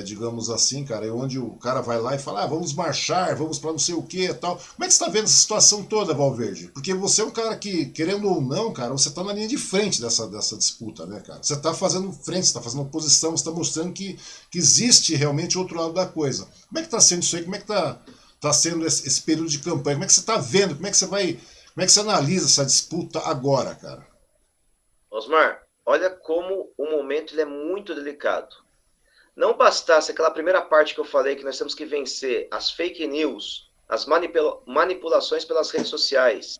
Digamos assim, cara, onde o cara vai lá e fala, vamos marchar, vamos para não sei o que e tal. Como é que você está vendo essa situação toda, Valverde? Porque você é um cara que, querendo ou não, cara, você está na linha de frente dessa disputa, né, cara? Você está fazendo frente, você está fazendo oposição, você está mostrando que existe realmente outro lado da coisa. Como é que está sendo isso aí? Como é que tá sendo esse período de campanha? Como é que você está vendo? Como é que você analisa essa disputa agora, cara? Osmar, olha como o momento ele é muito delicado. Não bastasse aquela primeira parte que eu falei, que nós temos que vencer as fake news, as manipulações pelas redes sociais,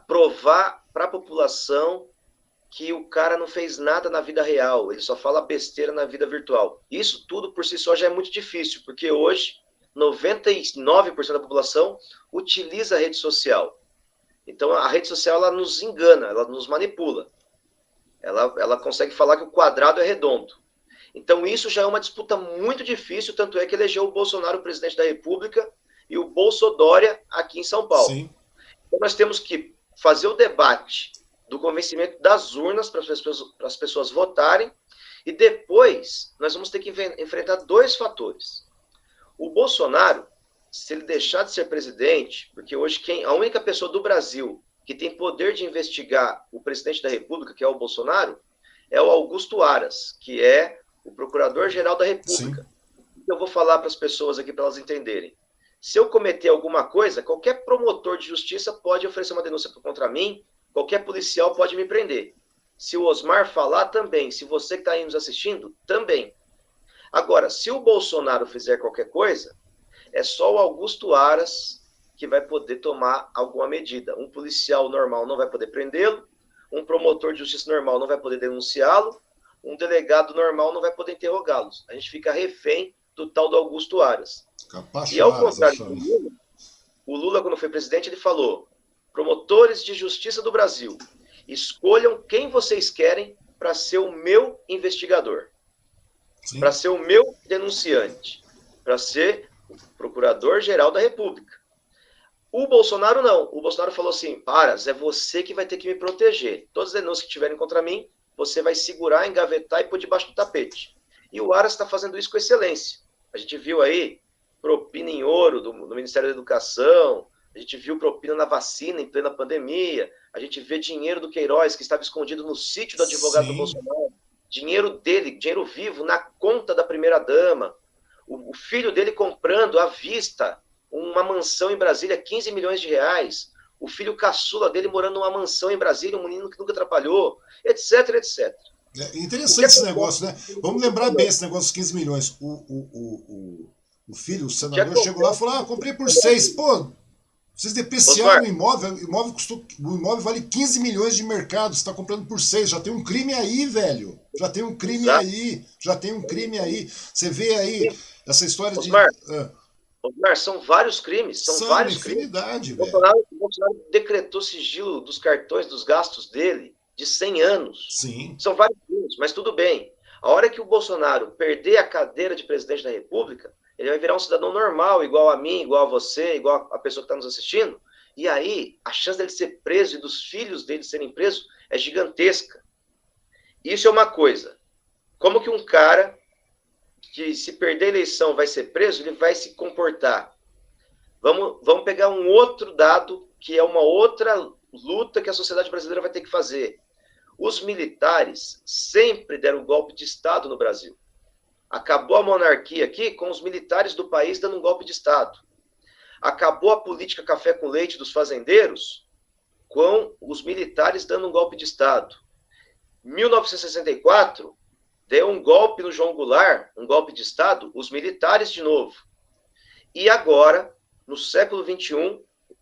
provar para a população que o cara não fez nada na vida real, ele só fala besteira na vida virtual. Isso tudo por si só já é muito difícil, porque hoje 99% da população utiliza a rede social. Então a rede social ela nos engana, ela nos manipula. Ela consegue falar que o quadrado é redondo. Então isso já é uma disputa muito difícil, tanto é que elegeu o Bolsonaro presidente da República e o Bolsodória aqui em São Paulo. Sim. Então nós temos que fazer o debate do convencimento das urnas para as pessoas votarem, e depois nós vamos ter que enfrentar dois fatores. O Bolsonaro, se ele deixar de ser presidente, porque hoje a única pessoa do Brasil que tem poder de investigar o presidente da República, que é o Bolsonaro, é o Augusto Aras, que é o Procurador-Geral da República. Sim. Eu vou falar para as pessoas aqui para elas entenderem. Se eu cometer alguma coisa, qualquer promotor de justiça pode oferecer uma denúncia contra mim, qualquer policial pode me prender. Se o Osmar falar, também. Se você que está aí nos assistindo, também. Agora, se o Bolsonaro fizer qualquer coisa, é só o Augusto Aras que vai poder tomar alguma medida. Um policial normal não vai poder prendê-lo, um promotor de justiça normal não vai poder denunciá-lo, um delegado normal não vai poder interrogá-los. A gente fica refém do tal do Augusto Aras. E ao contrário do Lula, o Lula, quando foi presidente, ele falou: promotores de justiça do Brasil, escolham quem vocês querem para ser o meu investigador, para ser o meu denunciante, para ser o Procurador-Geral da República. O Bolsonaro não. O Bolsonaro falou assim: Aras, é você que vai ter que me proteger. Todas as denúncias que tiverem contra mim, você vai segurar, engavetar e pôr debaixo do tapete. E o Aras está fazendo isso com excelência. A gente viu aí propina em ouro do Ministério da Educação, a gente viu propina na vacina em plena pandemia, a gente vê dinheiro do Queiroz que estava escondido no sítio do advogado do Bolsonaro, dinheiro dele, dinheiro vivo, na conta da primeira-dama, o filho dele comprando à vista uma mansão em Brasília, 15 milhões de reais, o filho caçula dele morando numa mansão em Brasília, um menino que nunca atrapalhou, etc, etc. É interessante esse negócio, né? Vamos lembrar bem esse negócio dos 15 milhões. O filho, o senador, chegou lá e falou: comprei por 6. Pô, vocês depreciaram o imóvel. O imóvel vale 15 milhões de mercado. Você está comprando por 6. Já tem um crime aí, velho. Já tem um crime aí. Já tem um crime aí. Você vê aí essa história Osmar, são vários crimes. São vários infinidade, crimes. Velho. O Bolsonaro decretou sigilo dos cartões, dos gastos dele, de 100 anos. Sim. São vários crimes, mas tudo bem. A hora que o Bolsonaro perder a cadeira de presidente da República, ele vai virar um cidadão normal, igual a mim, igual a você, igual a pessoa que está nos assistindo. E aí, a chance dele ser preso e dos filhos dele serem presos é gigantesca. Isso é uma coisa. Como que um cara que, se perder a eleição, vai ser preso, ele vai se comportar? Vamos pegar um outro dado, que é uma outra luta que a sociedade brasileira vai ter que fazer. Os militares sempre deram golpe de Estado no Brasil. Acabou a monarquia aqui com os militares do país dando um golpe de Estado. Acabou a política café com leite dos fazendeiros com os militares dando um golpe de Estado. 1964, deu um golpe no João Goulart, um golpe de Estado, os militares de novo. E agora, no século XXI,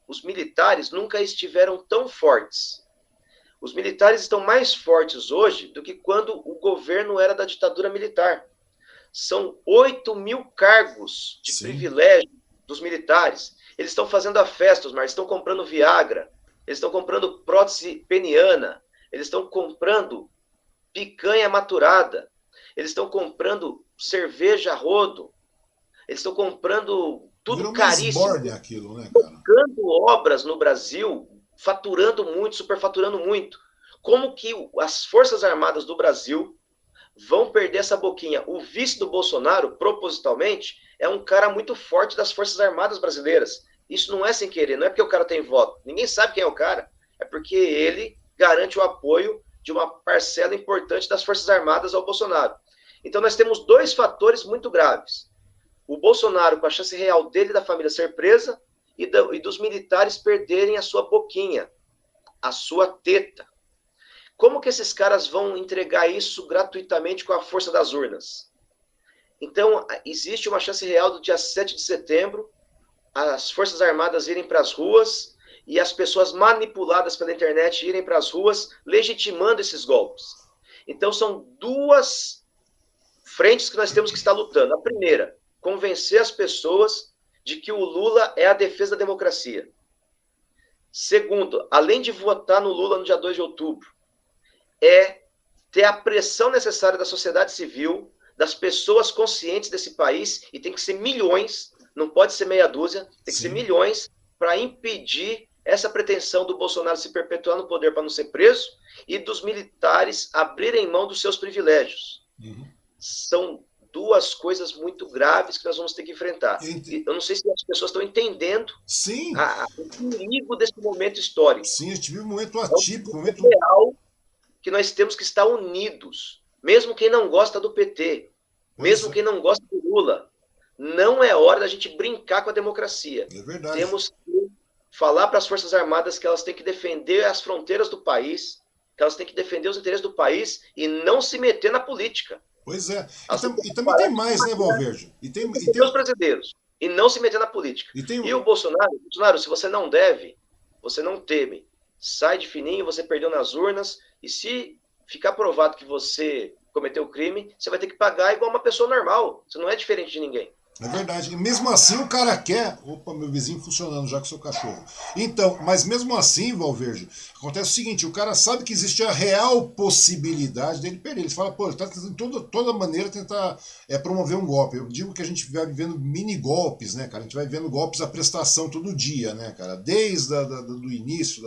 os militares nunca estiveram tão fortes. Os militares estão mais fortes hoje do que quando o governo era da ditadura militar. São 8 mil cargos de privilégio dos militares. Eles estão fazendo a festa, Osmar, eles estão comprando Viagra, eles estão comprando prótese peniana, eles estão comprando picanha maturada, eles estão comprando cerveja a rodo, eles estão comprando tudo caríssimo. Aquilo, né, cara? Comprando obras no Brasil, faturando muito, superfaturando muito. Como que as Forças Armadas do Brasil vão perder essa boquinha? O vice do Bolsonaro, propositalmente, é um cara muito forte das Forças Armadas brasileiras. Isso não é sem querer, não é porque o cara tem voto. Ninguém sabe quem é o cara. É porque ele garante o apoio de uma parcela importante das Forças Armadas ao Bolsonaro. Então nós temos dois fatores muito graves. O Bolsonaro, com a chance real dele e da família ser presa, e dos militares perderem a sua boquinha, a sua teta. Como que esses caras vão entregar isso gratuitamente com a força das urnas? Então, existe uma chance real do dia 7 de setembro, as Forças Armadas irem para as ruas e as pessoas manipuladas pela internet irem para as ruas, legitimando esses golpes. Então, são duas frentes que nós temos que estar lutando. A primeira, convencer as pessoas de que o Lula é a defesa da democracia. Segundo, além de votar no Lula no dia 2 de outubro, é ter a pressão necessária da sociedade civil, das pessoas conscientes desse país, e tem que ser milhões, Não pode ser meia dúzia, tem que ser Sim. milhões para impedir essa pretensão do Bolsonaro se perpetuar no poder para não ser preso e dos militares abrirem mão dos seus privilégios. Uhum. São duas coisas muito graves que nós vamos ter que enfrentar. E eu não sei se as pessoas estão entendendo Sim, o perigo desse momento histórico. sim, a gente vive um momento É um atípico, um perigo momento. real que nós temos que estar unidos. Mesmo quem não gosta do PT, Pois mesmo é, quem não gosta do Lula, não é hora da gente brincar com a democracia. é verdade. Temos que falar para as Forças Armadas que elas têm que defender as fronteiras do país, que elas têm que defender os interesses do país e não se meter na política. Pois é. Elas têm E que também parar tem de mais, né, Valverde? defender os brasileiros e não se meter na política. E tem, E o Bolsonaro, se você não deve, você não teme. Sai de fininho, você perdeu nas urnas, e se ficar provado que você cometeu crime, você vai ter que pagar igual uma pessoa normal. Você não é diferente de ninguém. É verdade. E mesmo assim o cara quer. Opa, meu vizinho funcionando já com o seu cachorro. Então, mas mesmo assim, Valverde, acontece o seguinte: o cara sabe que existe a real possibilidade dele perder. Ele fala, pô, ele tá tentando de toda maneira tentar promover um golpe. Eu digo que a gente vai vivendo mini golpes, né, cara? A gente vai vendo golpes à prestação todo dia, né, cara? Desde do início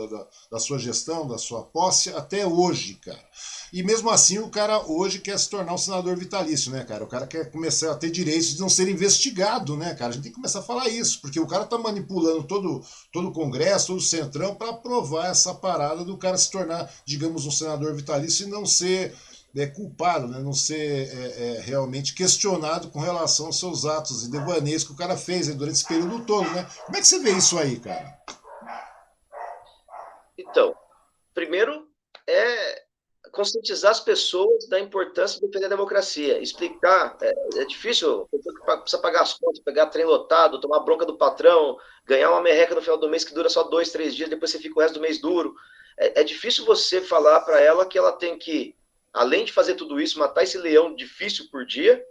da sua gestão, da sua posse, até hoje, cara. E mesmo assim o cara hoje quer se tornar um senador vitalício, né, cara? O cara quer começar a ter direitos de não ser investigado, né, cara? A gente tem que começar a falar isso, porque o cara tá manipulando todo o Congresso, todo o Centrão, para aprovar essa parada do cara se tornar, digamos, um senador vitalício e não ser culpado, né? Não ser realmente questionado com relação aos seus atos e devaneios que o cara fez durante esse período todo, né? Como é que você vê isso aí, cara? Então, primeiro é conscientizar as pessoas da importância de defender a democracia, explicar, é difícil, precisa pagar as contas, pegar trem lotado, tomar bronca do patrão, ganhar uma merreca no final do mês que dura só 2, 3 dias, depois você fica o resto do mês duro. É difícil você falar para ela que ela tem que, além de fazer tudo isso, matar esse leão difícil por dia,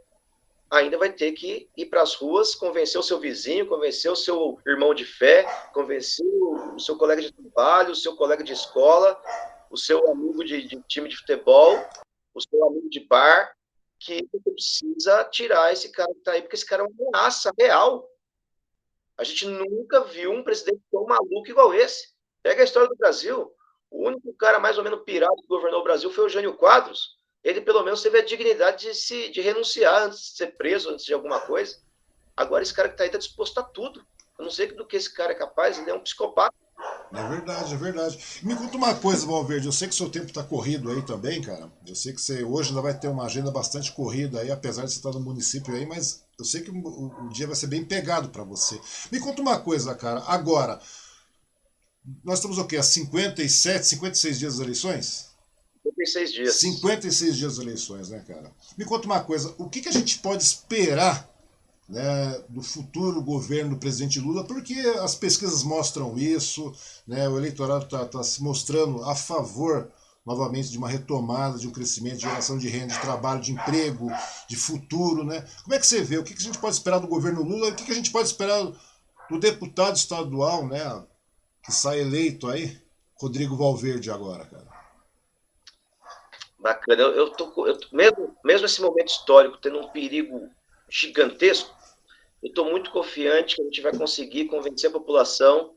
ainda vai ter que ir para as ruas, convencer o seu vizinho, convencer o seu irmão de fé, convencer o seu colega de trabalho, o seu colega de escola, o seu amigo de time de futebol, o seu amigo de bar, que você precisa tirar esse cara que está aí, porque esse cara é uma ameaça real. A gente nunca viu um presidente tão maluco igual esse. Pega a história do Brasil. O único cara mais ou menos pirado que governou o Brasil foi o Jânio Quadros. Ele, pelo menos, teve a dignidade de renunciar antes de ser preso, antes de alguma coisa. Agora, esse cara que está aí está disposto a tudo. Eu não sei do que esse cara é capaz, ele é um psicopata. É verdade, é verdade. Me conta uma coisa, Valverde. Eu sei que o seu tempo está corrido aí também, cara. Eu sei que você hoje ainda vai ter uma agenda bastante corrida aí, apesar de você estar no município aí, mas eu sei que o dia vai ser bem pegado para você. Me conta uma coisa, cara. Agora, nós estamos o quê? A 57, 56 dias das eleições? 56 dias. 56 dias das eleições, né, cara? Me conta uma coisa. O que a gente pode esperar, né, do futuro governo do presidente Lula, porque as pesquisas mostram isso, né, o eleitorado está se mostrando a favor novamente de uma retomada, de um crescimento, de geração de renda, de trabalho, de emprego, de futuro, né? Como é que você vê? O que a gente pode esperar do governo Lula? O que a gente pode esperar do deputado estadual, né, que sai eleito aí, Rodrigo Valverde agora, cara? Bacana. Mesmo esse momento histórico tendo um perigo gigantesco, eu estou muito confiante que a gente vai conseguir convencer a população.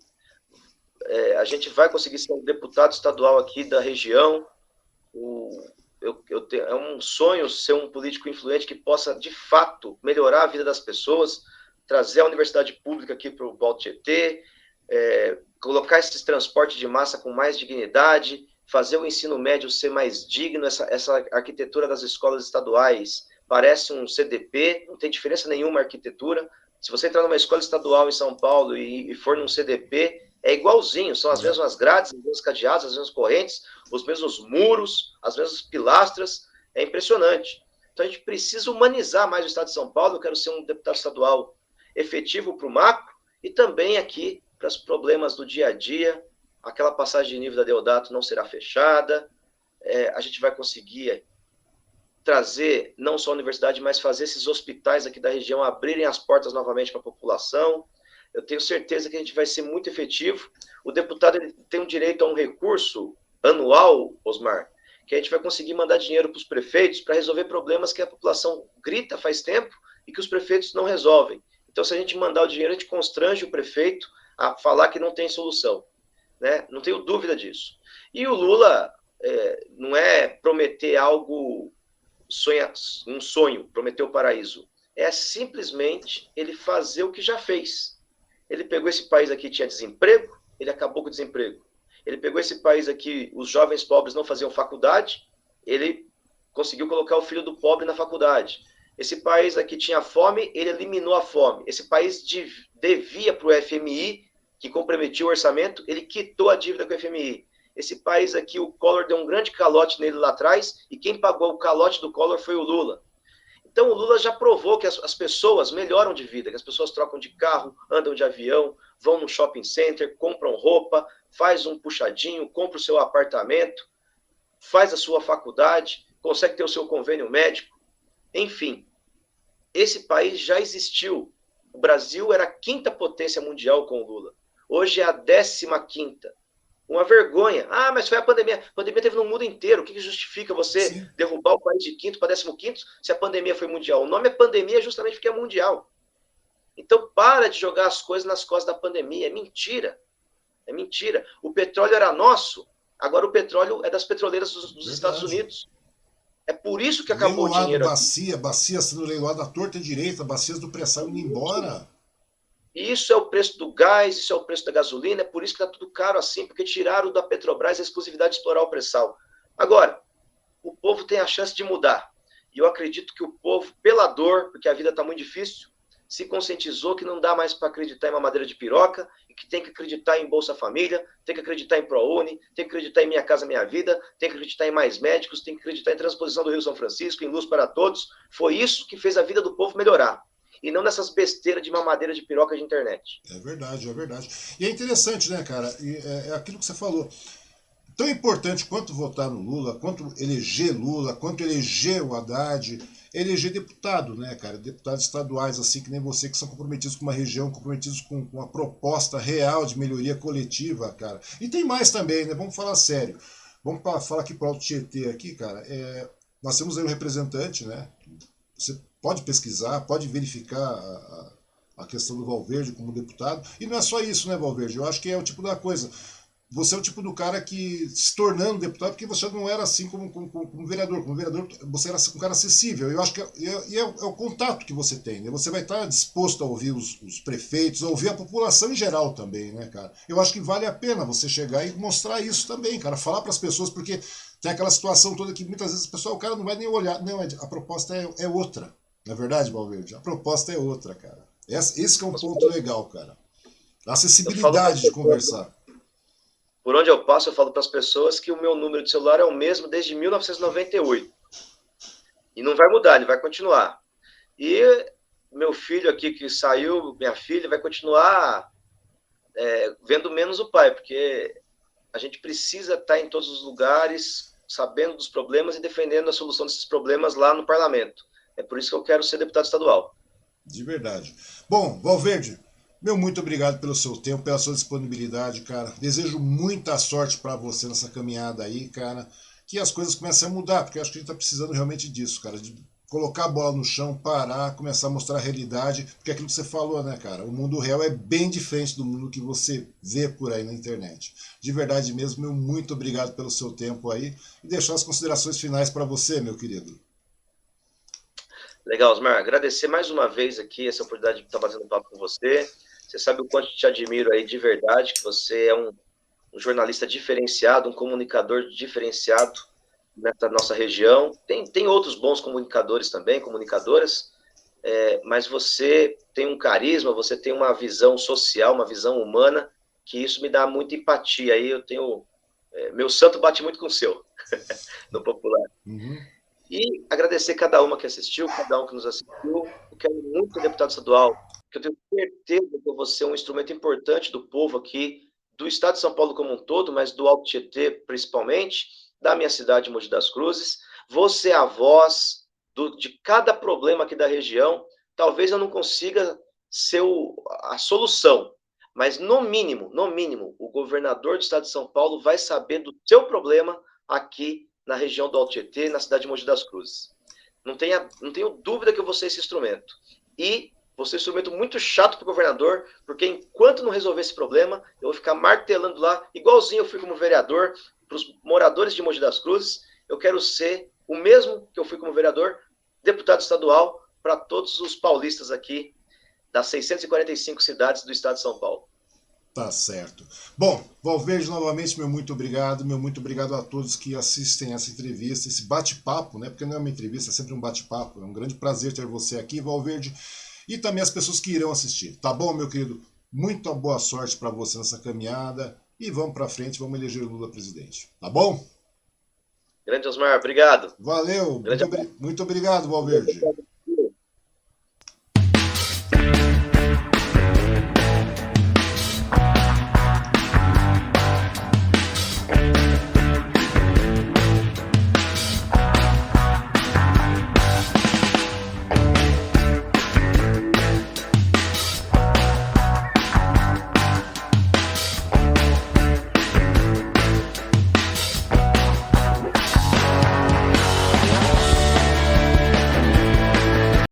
A gente vai conseguir ser um deputado estadual aqui da região. É um sonho ser um político influente que possa, de fato, melhorar a vida das pessoas, trazer a universidade pública aqui para o Balto Tietê, colocar esse transporte de massa com mais dignidade, fazer o ensino médio ser mais digno. Essa arquitetura das escolas estaduais parece um CDP, não tem diferença nenhuma a arquitetura. Se você entrar numa escola estadual em São Paulo e for num CDP, é igualzinho, são as mesmas grades, os mesmos cadeados, as mesmas correntes, os mesmos muros, as mesmas pilastras, é impressionante. Então a gente precisa humanizar mais o estado de São Paulo. Eu quero ser um deputado estadual efetivo para o macro e também aqui para os problemas do dia a dia. Aquela passagem de nível da Deodato não será fechada, a gente vai conseguir trazer não só a universidade, mas fazer esses hospitais aqui da região abrirem as portas novamente para a população. Eu tenho certeza que a gente vai ser muito efetivo. O deputado ele tem um direito a um recurso anual, Osmar, que a gente vai conseguir mandar dinheiro para os prefeitos para resolver problemas que a população grita faz tempo e que os prefeitos não resolvem. Então, se a gente mandar o dinheiro, a gente constrange o prefeito a falar que não tem solução, né? Não tenho dúvida disso. E o Lula não é prometer algo, um sonho, prometer o paraíso. É simplesmente ele fazer o que já fez. Ele pegou esse país aqui, tinha desemprego, ele acabou com o desemprego. Ele pegou esse país aqui, os jovens pobres não faziam faculdade, ele conseguiu colocar o filho do pobre na faculdade. Esse país aqui tinha fome, ele eliminou a fome. Esse país devia para o FMI, que comprometia o orçamento, ele quitou a dívida com o FMI. Esse país aqui, o Collor deu um grande calote nele lá atrás, e quem pagou o calote do Collor foi o Lula. Então o Lula já provou que as pessoas melhoram de vida, que as pessoas trocam de carro, andam de avião, vão no shopping center, compram roupa, faz um puxadinho, compra o seu apartamento, faz a sua faculdade, consegue ter o seu convênio médico. Enfim, esse país já existiu. O Brasil era a 5ª potência mundial com o Lula. Hoje é a 15ª. Uma vergonha. Ah, mas foi a pandemia. A pandemia teve no mundo inteiro. O que justifica você Sim. derrubar o país de 5º para 15º se a pandemia foi mundial? O nome é pandemia justamente porque é mundial. Então, para de jogar as coisas nas costas da pandemia. É mentira. É mentira. O petróleo era nosso, agora o petróleo é das petroleiras dos Estados Unidos. É por isso que acabou o Leiloado dinheiro aqui. bacia sendo leiloada à torta e direita, bacias do pré-sal indo embora. Isso é o preço do gás, isso é o preço da gasolina, é por isso que está tudo caro assim, porque tiraram da Petrobras a exclusividade de explorar o pré-sal. Agora, o povo tem a chance de mudar. E eu acredito que o povo, pela dor, porque a vida está muito difícil, se conscientizou que não dá mais para acreditar em mamadeira de piroca e que tem que acreditar em Bolsa Família, tem que acreditar em ProUni, tem que acreditar em Minha Casa Minha Vida, tem que acreditar em mais médicos, tem que acreditar em transposição do Rio São Francisco, em luz para todos. Foi isso que fez a vida do povo melhorar. E não nessas besteiras de mamadeira de piroca de internet. É verdade, é verdade. E é interessante, né, cara? E é aquilo que você falou. Tão importante quanto votar no Lula, quanto eleger Lula, quanto eleger o Haddad, eleger deputado, né, cara? Deputados estaduais, assim, que nem você, que são comprometidos com uma região, comprometidos com uma proposta real de melhoria coletiva, cara. E tem mais também, né? Vamos falar sério. Vamos falar aqui para o Alto Tietê, aqui, cara. Nós temos aí um representante, né? Você pode pesquisar, pode verificar a questão do Valverde como deputado. E não é só isso, né, Valverde? Eu acho que é o tipo da coisa. Você é o tipo do cara que, se tornando deputado, porque você não era assim como vereador. Como vereador, você era um cara acessível. Eu acho que é o contato que você tem, né? Você vai estar disposto a ouvir os prefeitos, a ouvir a população em geral também, né, cara? Eu acho que vale a pena você chegar e mostrar isso também, cara. Falar para as pessoas, porque tem aquela situação toda que muitas vezes o cara não vai nem olhar. Não, a proposta é outra. Não é verdade, Valverde? A proposta é outra, cara. Esse que é um ponto legal, cara. A acessibilidade de conversar. Por onde eu passo, eu falo para as pessoas que o meu número de celular é o mesmo desde 1998. E não vai mudar, ele vai continuar. E meu filho aqui que saiu, minha filha, vai continuar vendo menos o pai, porque a gente precisa estar em todos os lugares, sabendo dos problemas e defendendo a solução desses problemas lá no parlamento. É por isso que eu quero ser deputado estadual. De verdade. Bom, Valverde, meu muito obrigado pelo seu tempo, pela sua disponibilidade, cara. Desejo muita sorte para você nessa caminhada aí, cara. Que as coisas comecem a mudar, porque eu acho que a gente tá precisando realmente disso, cara. De colocar a bola no chão, parar, começar a mostrar a realidade. Porque é aquilo que você falou, né, cara? O mundo real é bem diferente do mundo que você vê por aí na internet. De verdade mesmo, meu muito obrigado pelo seu tempo aí. E deixar as considerações finais para você, meu querido. Legal, Osmar. Agradecer mais uma vez aqui essa oportunidade de estar batendo papo com você. Você sabe o quanto te admiro aí de verdade, que você é um jornalista diferenciado, um comunicador diferenciado nessa nossa região. Tem outros bons comunicadores também, comunicadoras, mas você tem um carisma, você tem uma visão social, uma visão humana, que isso me dá muita empatia. Aí eu tenho... meu santo bate muito com o seu, no popular. Uhum. E agradecer cada uma que assistiu, cada um que nos assistiu. Eu quero muito ser deputado estadual, porque eu tenho certeza que eu vou ser um instrumento importante do povo aqui, do estado de São Paulo como um todo, mas do Alto Tietê principalmente, da minha cidade, Mogi das Cruzes. Vou ser a voz de cada problema aqui da região. Talvez eu não consiga ser a solução, mas no mínimo, o governador do estado de São Paulo vai saber do seu problema aqui na região do Alto Tietê, na cidade de Mogi das Cruzes. Não tenho dúvida que eu vou ser esse instrumento. E vou ser um instrumento muito chato para o governador, porque enquanto não resolver esse problema, eu vou ficar martelando lá, igualzinho eu fui como vereador, para os moradores de Mogi das Cruzes, eu quero ser o mesmo que eu fui como vereador, deputado estadual, para todos os paulistas aqui, das 645 cidades do estado de São Paulo. Tá certo. Bom, Valverde, novamente, meu muito obrigado a todos que assistem essa entrevista, esse bate-papo, né? Porque não é uma entrevista, é sempre um bate-papo. É um grande prazer ter você aqui, Valverde, e também as pessoas que irão assistir. Tá bom, meu querido? Muita boa sorte para você nessa caminhada e vamos para frente, vamos eleger o Lula presidente. Tá bom? Grande Osmar, obrigado. Valeu, Grande muito obrigado, Valverde.